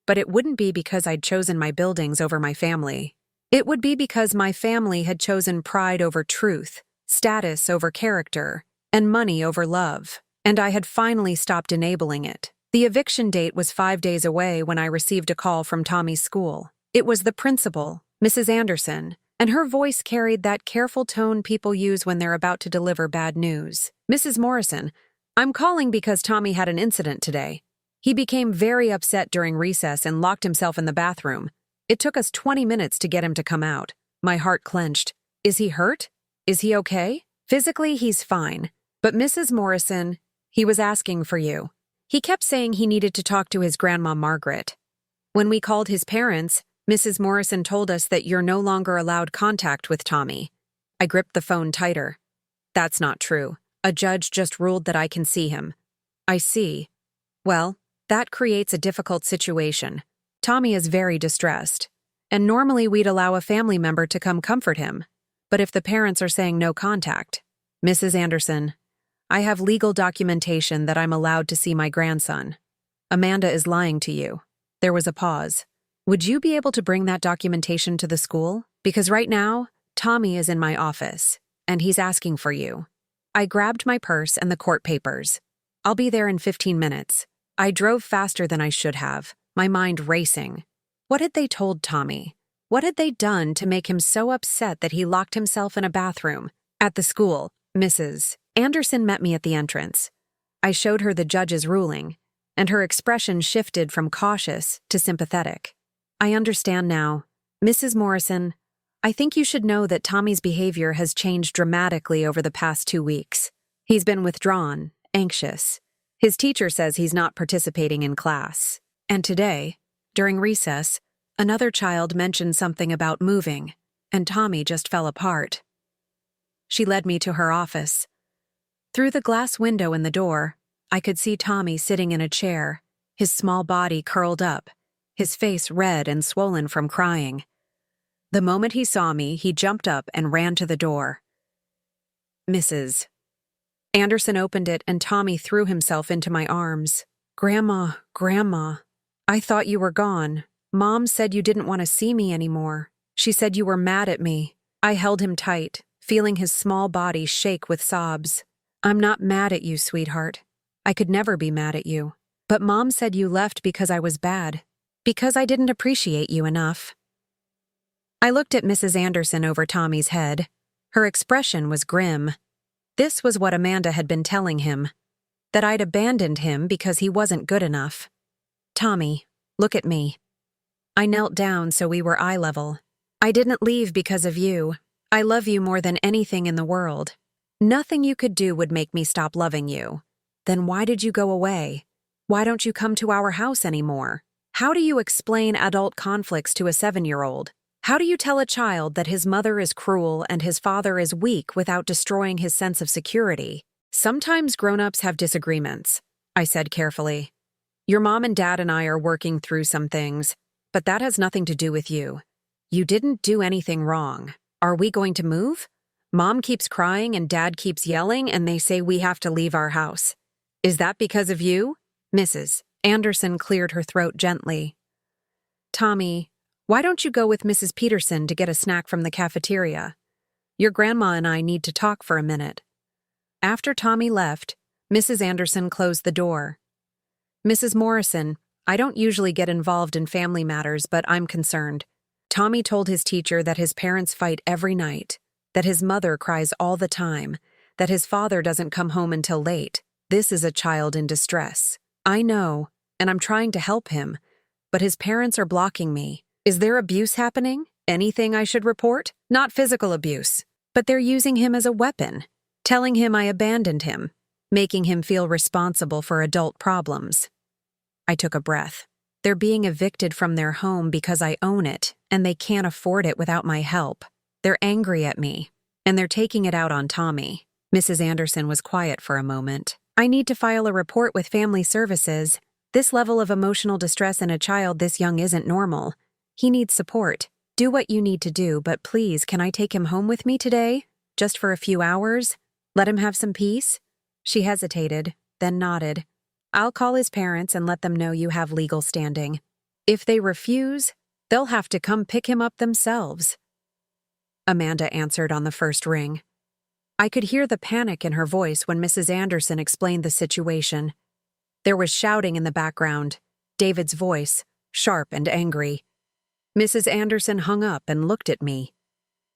But it wouldn't be because I'd chosen my buildings over my family. It would be because my family had chosen pride over truth, status over character, and money over love. And I had finally stopped enabling it. The eviction date was 5 days away when I received a call from Tommy's school. It was the principal, Mrs. Anderson, and her voice carried that careful tone people use when they're about to deliver bad news. Mrs. Morrison, I'm calling because Tommy had an incident today. He became very upset during recess and locked himself in the bathroom. It took us 20 minutes to get him to come out. My heart clenched. Is he hurt? Is he okay? Physically, he's fine. But Mrs. Morrison, he was asking for you. He kept saying he needed to talk to his grandma Margaret. When we called his parents, Mrs. Morrison told us that you're no longer allowed contact with Tommy. I gripped the phone tighter. That's not true. A judge just ruled that I can see him. I see. Well, that creates a difficult situation. Tommy is very distressed. And normally we'd allow a family member to come comfort him. But if the parents are saying no contact, Mrs. Anderson, I have legal documentation that I'm allowed to see my grandson. Amanda is lying to you. There was a pause. Would you be able to bring that documentation to the school? Because right now, Tommy is in my office, and he's asking for you. I grabbed my purse and the court papers. I'll be there in 15 minutes. I drove faster than I should have, my mind racing. What had they told Tommy? What had they done to make him so upset that he locked himself in a bathroom? At the school, Mrs. Anderson met me at the entrance. I showed her the judge's ruling, and her expression shifted from cautious to sympathetic. I understand now. Mrs. Morrison, I think you should know that Tommy's behavior has changed dramatically over the past 2 weeks. He's been withdrawn, anxious. His teacher says he's not participating in class. And today, during recess, another child mentioned something about moving, and Tommy just fell apart. She led me to her office. Through the glass window in the door, I could see Tommy sitting in a chair, his small body curled up, his face red and swollen from crying. The moment he saw me, he jumped up and ran to the door. Mrs. Anderson opened it and Tommy threw himself into my arms. Grandma, I thought you were gone. Mom said you didn't want to see me anymore. She said you were mad at me. I held him tight, feeling his small body shake with sobs. I'm not mad at you, sweetheart. I could never be mad at you. But Mom said you left because I was bad, because I didn't appreciate you enough. I looked at Mrs. Anderson over Tommy's head. Her expression was grim. This was what Amanda had been telling him, that I'd abandoned him because he wasn't good enough. Tommy, look at me. I knelt down so we were eye level. I didn't leave because of you. I love you more than anything in the world. Nothing you could do would make me stop loving you. Then why did you go away? Why don't you come to our house anymore? How do you explain adult conflicts to a 7-year-old? How do you tell a child that his mother is cruel and his father is weak without destroying his sense of security? Sometimes grown-ups have disagreements, I said carefully. Your mom and dad and I are working through some things, but that has nothing to do with you. You didn't do anything wrong. Are we going to move? Mom keeps crying and dad keeps yelling and they say we have to leave our house. Is that because of you? Mrs. Anderson cleared her throat gently. Tommy, why don't you go with Mrs. Peterson to get a snack from the cafeteria? Your grandma and I need to talk for a minute. After Tommy left, Mrs. Anderson closed the door. Mrs. Morrison, I don't usually get involved in family matters, but I'm concerned. Tommy told his teacher that his parents fight every night, that his mother cries all the time, that his father doesn't come home until late. This is a child in distress. I know, and I'm trying to help him, but his parents are blocking me. Is there abuse happening? Anything I should report? Not physical abuse, but they're using him as a weapon, telling him I abandoned him, making him feel responsible for adult problems. I took a breath. They're being evicted from their home because I own it, and they can't afford it without my help. They're angry at me, and they're taking it out on Tommy. Mrs. Anderson was quiet for a moment. I need to file a report with Family Services. This level of emotional distress in a child this young isn't normal. He needs support. Do what you need to do, but please, can I take him home with me today? Just for a few hours? Let him have some peace? She hesitated, then nodded. I'll call his parents and let them know you have legal standing. If they refuse, they'll have to come pick him up themselves. Amanda answered on the first ring. I could hear the panic in her voice when Mrs. Anderson explained the situation. There was shouting in the background, David's voice, sharp and angry. Mrs. Anderson hung up and looked at me.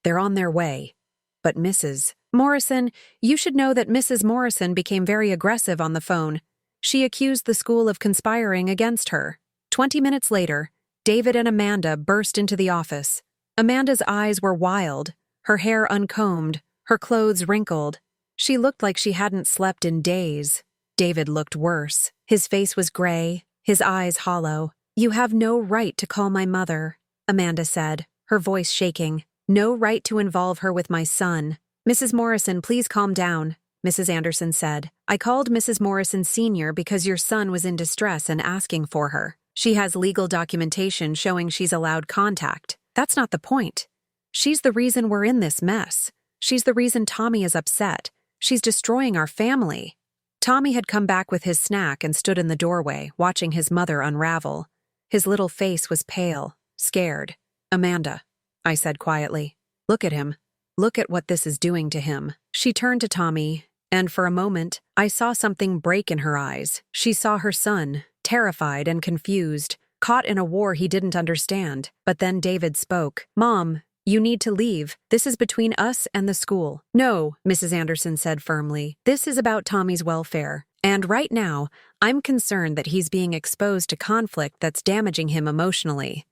They're on their way. But Mrs. Morrison, you should know that Mrs. Morrison became very aggressive on the phone. She accused the school of conspiring against her. 20 minutes later, David and Amanda burst into the office. Amanda's eyes were wild, her hair uncombed, her clothes wrinkled. She looked like she hadn't slept in days. David looked worse. His face was gray, his eyes hollow. You have no right to call my mother, Amanda said, her voice shaking. No right to involve her with my son. Mrs. Morrison, please calm down, Mrs. Anderson said. I called Mrs. Morrison Sr. because your son was in distress and asking for her. She has legal documentation showing she's allowed contact. That's not the point. She's the reason we're in this mess. She's the reason Tommy is upset. She's destroying our family. Tommy had come back with his snack and stood in the doorway, watching his mother unravel. His little face was pale, scared. Amanda, I said quietly, look at him. Look at what this is doing to him. She turned to Tommy, and for a moment, I saw something break in her eyes. She saw her son, terrified and confused, caught in a war he didn't understand. But then David spoke. "Mom, you need to leave. This is between us and the school." "No," Mrs. Anderson said firmly. "This is about Tommy's welfare. And right now, I'm concerned that he's being exposed to conflict that's damaging him emotionally."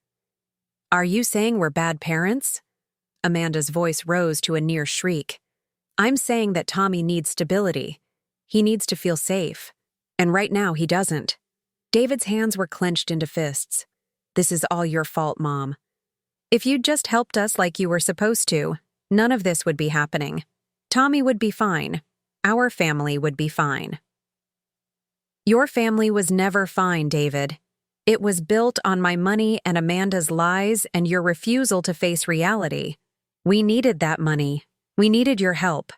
"Are you saying we're bad parents?" Amanda's voice rose to a near shriek. "I'm saying that Tommy needs stability. He needs to feel safe. And right now he doesn't." David's hands were clenched into fists. "This is all your fault, Mom. If you'd just helped us like you were supposed to, none of this would be happening. Tommy would be fine. Our family would be fine." "Your family was never fine, David. It was built on my money and Amanda's lies and your refusal to face reality. We needed that money. We needed your help.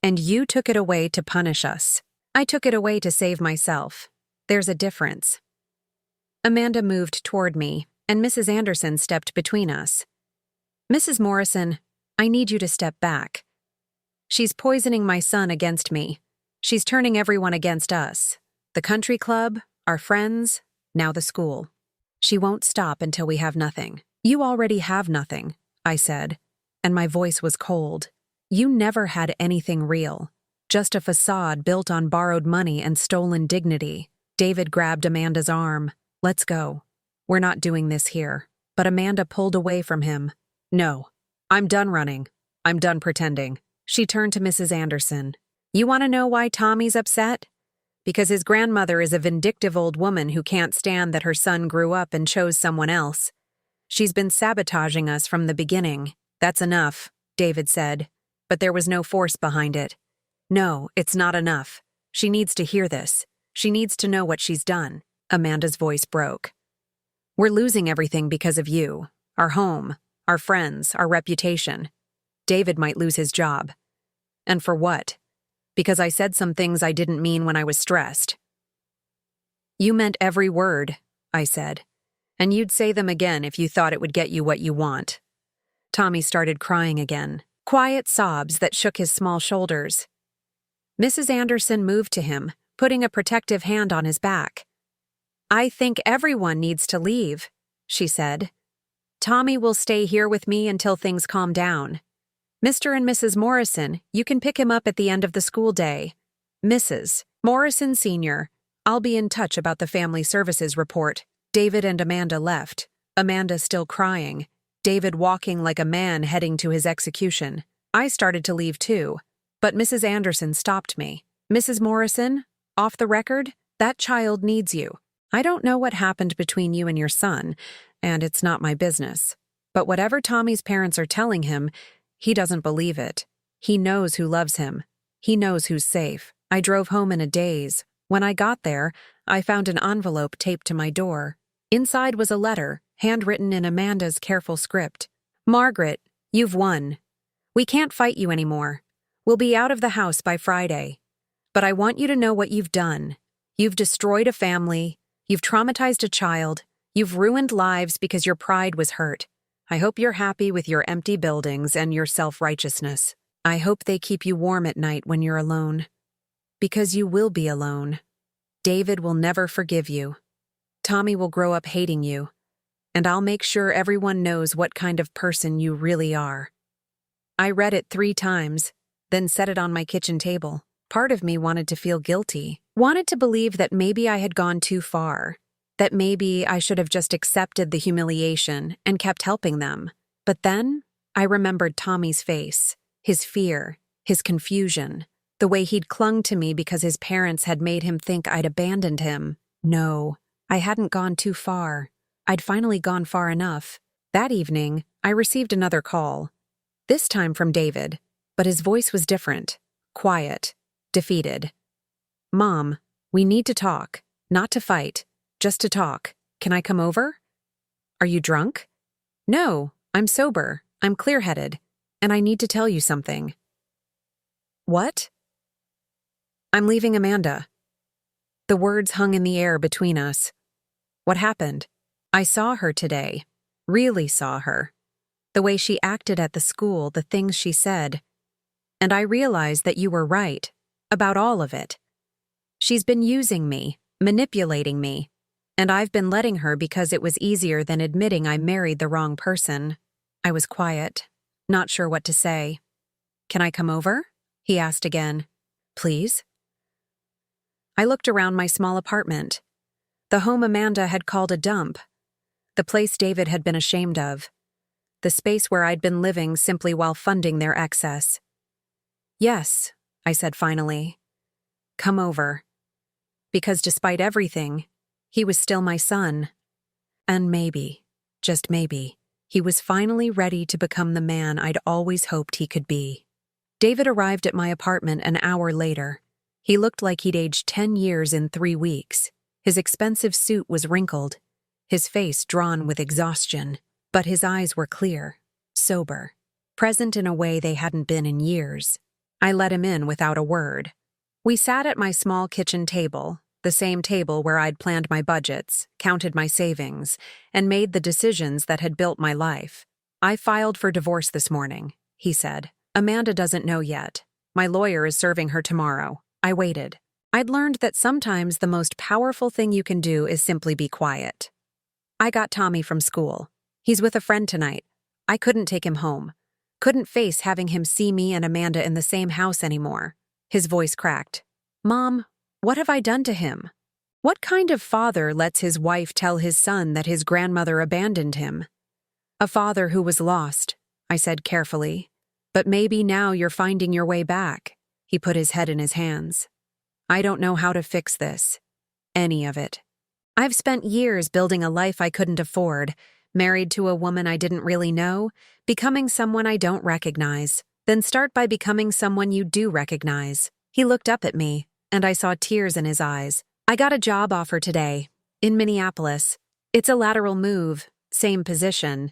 And you took it away to punish us. I took it away to save myself. There's a difference." Amanda moved toward me, and Mrs. Anderson stepped between us. "Mrs. Morrison, I need you to step back. She's poisoning my son against me. She's turning everyone against us. The country club, our friends, now the school. She won't stop until we have nothing." "You already have nothing," I said, and my voice was cold. "You never had anything real, just a facade built on borrowed money and stolen dignity." David grabbed Amanda's arm. "Let's go. We're not doing this here." But Amanda pulled away from him. "No, I'm done running. I'm done pretending." She turned to Mrs. Anderson. "You want to know why Tommy's upset? Because his grandmother is a vindictive old woman who can't stand that her son grew up and chose someone else. She's been sabotaging us from the beginning." "That's enough," David said, but there was no force behind it. "No, it's not enough. She needs to hear this. She needs to know what she's done." Amanda's voice broke. "We're losing everything because of you. Our home, our friends, our reputation. David might lose his job. And for what? Because I said some things I didn't mean when I was stressed." "You meant every word," I said. "And you'd say them again if you thought it would get you what you want." Tommy started crying again, quiet sobs that shook his small shoulders. Mrs. Anderson moved to him, putting a protective hand on his back. "I think everyone needs to leave," she said. "Tommy will stay here with me until things calm down. Mr. and Mrs. Morrison, you can pick him up at the end of the school day. Mrs. Morrison Sr., I'll be in touch about the family services report." David and Amanda left, Amanda still crying, David walking like a man heading to his execution. I started to leave too, but Mrs. Anderson stopped me. "Mrs. Morrison, off the record, that child needs you. I don't know what happened between you and your son, and it's not my business. But whatever Tommy's parents are telling him, he doesn't believe it. He knows who loves him. He knows who's safe." I drove home in a daze. When I got there, I found an envelope taped to my door. Inside was a letter, handwritten in Amanda's careful script. "Margaret, you've won. We can't fight you anymore. We'll be out of the house by Friday. But I want you to know what you've done. You've destroyed a family. You've traumatized a child. You've ruined lives because your pride was hurt. I hope you're happy with your empty buildings and your self-righteousness. I hope they keep you warm at night when you're alone. Because you will be alone. David will never forgive you. Tommy will grow up hating you. And I'll make sure everyone knows what kind of person you really are." I read it 3 times, then set it on my kitchen table. Part of me wanted to feel guilty, wanted to believe that maybe I had gone too far, that maybe I should have just accepted the humiliation and kept helping them. But then I remembered Tommy's face, his fear, his confusion, the way he'd clung to me because his parents had made him think I'd abandoned him. No, I hadn't gone too far. I'd finally gone far enough. That evening, I received another call, this time from David, but his voice was different, quiet, defeated. "Mom, we need to talk, not to fight. Just to talk. Can I come over?" "Are you drunk?" "No, I'm sober. I'm clear-headed. And I need to tell you something." "What?" "I'm leaving Amanda." The words hung in the air between us. "What happened?" "I saw her today. Really saw her. the way she acted at the school, the things she said. And I realized that you were right, about all of it. She's been using me, manipulating me, and I've been letting her because it was easier than admitting I married the wrong person. I was quiet, not sure what to say. Can I come over? He asked again. Please? I looked around my small apartment. The home Amanda had called a dump. The place David had been ashamed of. The space where I'd been living simply while funding their excess. Yes, I said finally. Come over. Because despite everything, he was still my son. And maybe, just maybe, he was finally ready to become the man I'd always hoped he could be. David arrived at my apartment an hour later. He looked like he'd aged 10 years in 3 weeks. His expensive suit was wrinkled, his face drawn with exhaustion, but his eyes were clear, sober, present in a way they hadn't been in years. I let him in without a word. We sat at my small kitchen table, the same table where I'd planned my budgets, counted my savings, and made the decisions that had built my life. I filed for divorce this morning, he said. Amanda doesn't know yet. My lawyer is serving her tomorrow. I waited. I'd learned that sometimes the most powerful thing you can do is simply be quiet. I got Tommy from school. He's with a friend tonight. I couldn't take him home. Couldn't face having him see me and Amanda in the same house anymore. His voice cracked. Mom, what have I done to him? What kind of father lets his wife tell his son that his grandmother abandoned him? A father who was lost, I said carefully. But maybe now you're finding your way back. He put his head in his hands. I don't know how to fix this. Any of it. I've spent years building a life I couldn't afford, married to a woman I didn't really know, becoming someone I don't recognize. Then start by becoming someone you do recognize. He looked up at me, and I saw tears in his eyes. I got a job offer today, in Minneapolis. It's a lateral move, same position,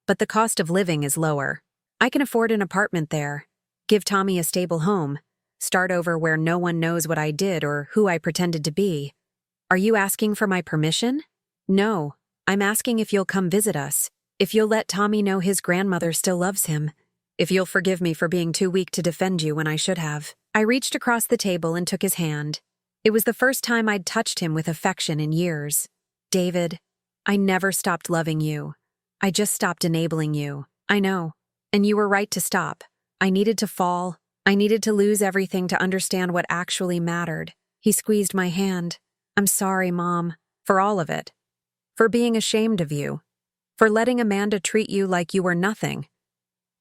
but the cost of living is lower. I can afford an apartment there, give Tommy a stable home, start over where no one knows what I did or who I pretended to be. Are you asking for my permission? No, I'm asking if you'll come visit us, if you'll let Tommy know his grandmother still loves him, if you'll forgive me for being too weak to defend you when I should have. I reached across the table and took his hand. It was the first time I'd touched him with affection in years. David, I never stopped loving you. I just stopped enabling you. I know. And you were right to stop. I needed to fall. I needed to lose everything to understand what actually mattered. He squeezed my hand. I'm sorry, Mom, for all of it. For being ashamed of you. For letting Amanda treat you like you were nothing.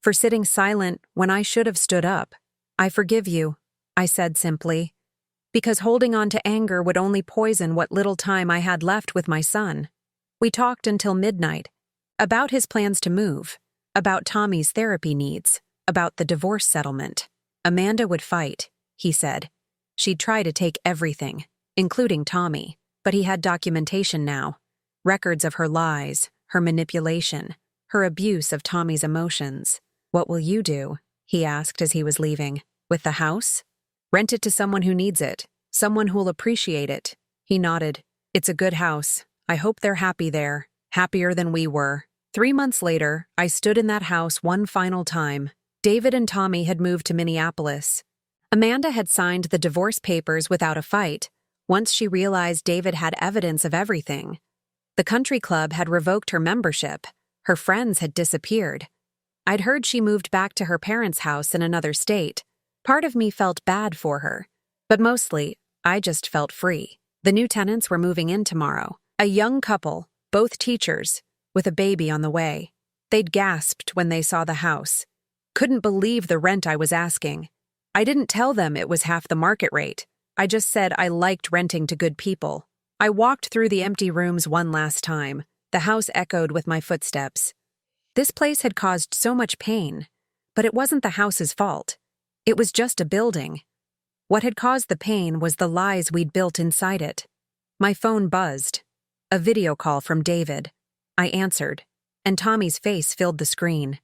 For sitting silent when I should have stood up. I forgive you, I said simply. Because holding on to anger would only poison what little time I had left with my son. We talked until midnight. About his plans to move. About Tommy's therapy needs, about the divorce settlement. Amanda would fight, he said. She'd try to take everything, including Tommy, but he had documentation now. Records of her lies, her manipulation, her abuse of Tommy's emotions. What will you do? He asked as he was leaving. With the house? Rent it to someone who needs it, someone who'll appreciate it. He nodded. It's a good house. I hope they're happy there, happier than we were. 3 months later, I stood in that house one final time. David and Tommy had moved to Minneapolis. Amanda had signed the divorce papers without a fight, once she realized David had evidence of everything. The country club had revoked her membership. Her friends had disappeared. I'd heard she moved back to her parents' house in another state. Part of me felt bad for her, but mostly, I just felt free. The new tenants were moving in tomorrow. A young couple, both teachers, with a baby on the way. They'd gasped when they saw the house. Couldn't believe the rent I was asking. I didn't tell them it was half the market rate. I just said I liked renting to good people. I walked through the empty rooms one last time. The house echoed with my footsteps. This place had caused so much pain, but it wasn't the house's fault. It was just a building. What had caused the pain was the lies we'd built inside it. My phone buzzed. A video call from David. I answered, and Tommy's face filled the screen.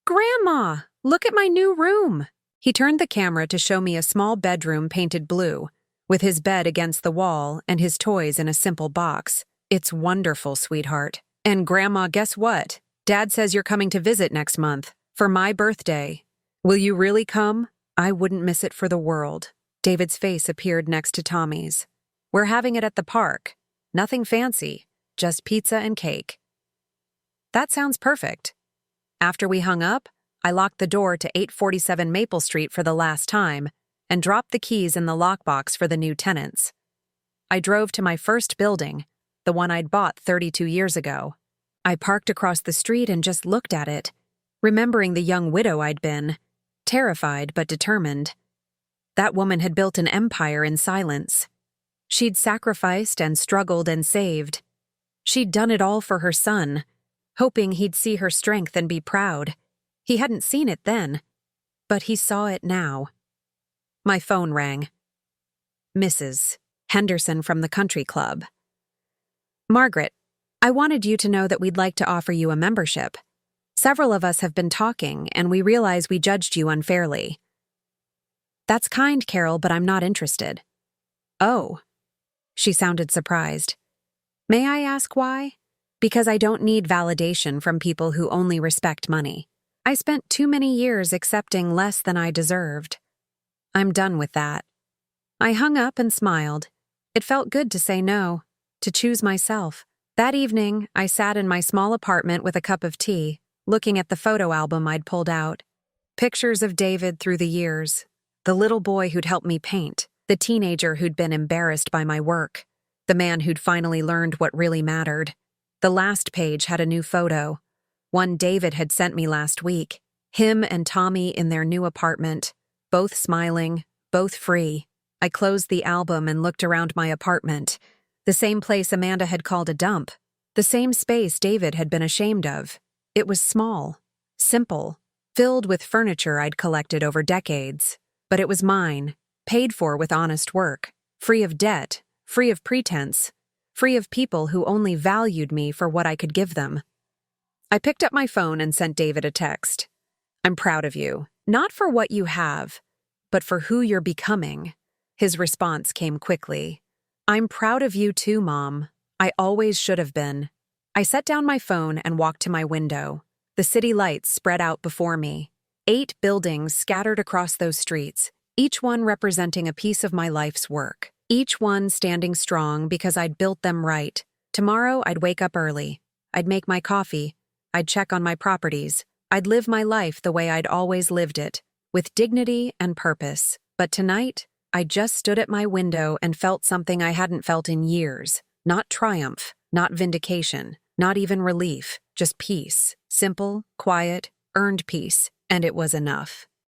Grandma, look at my new room. He turned the camera to show me a small bedroom painted blue, with his bed against the wall and his toys in a simple box. It's wonderful, sweetheart. And Grandma, guess what? Dad says you're coming to visit next month, for my birthday. Will you really come? I wouldn't miss it for the world. David's face appeared next to Tommy's. We're having it at the park. Nothing fancy, just pizza and cake. That sounds perfect. After we hung up, I locked the door to 847 Maple Street for the last time and dropped the keys in the lockbox for the new tenants. I drove to my first building, the one I'd bought 32 years ago. I parked across the street and just looked at it, remembering the young widow I'd been, terrified but determined. That woman had built an empire in silence. She'd sacrificed and struggled and saved. She'd done it all for her son, hoping he'd see her strength and be proud. He hadn't seen it then, but he saw it now. My phone rang. Mrs. Henderson from the country club. Margaret, I wanted you to know that we'd like to offer you a membership. Several of us have been talking, and we realize we judged you unfairly. That's kind, Carol, but I'm not interested. Oh. She sounded surprised. May I ask why? Because I don't need validation from people who only respect money. I spent too many years accepting less than I deserved. I'm done with that. I hung up and smiled. It felt good to say no, to choose myself. That evening, I sat in my small apartment with a cup of tea, looking at the photo album I'd pulled out. Pictures of David through the years, the little boy who'd helped me paint, the teenager who'd been embarrassed by my work, the man who'd finally learned what really mattered. The last page had a new photo, one David had sent me last week. Him and Tommy in their new apartment, both smiling, both free. I closed the album and looked around my apartment. The same place Amanda had called a dump. The same space David had been ashamed of. It was small, simple, filled with furniture I'd collected over decades. But it was mine, paid for with honest work, free of debt, free of pretense, free of people who only valued me for what I could give them. I picked up my phone and sent David a text. I'm proud of you, not for what you have, but for who you're becoming. His response came quickly. I'm proud of you too, Mom. I always should have been. I set down my phone and walked to my window. The city lights spread out before me. 8 buildings scattered across those streets, each one representing a piece of my life's work. Each one standing strong because I'd built them right. Tomorrow I'd wake up early. I'd make my coffee. I'd check on my properties. I'd live my life the way I'd always lived it, with dignity and purpose. But tonight, I just stood at my window and felt something I hadn't felt in years. Not triumph, not vindication, not even relief, just peace. Simple, quiet, earned peace, and it was enough.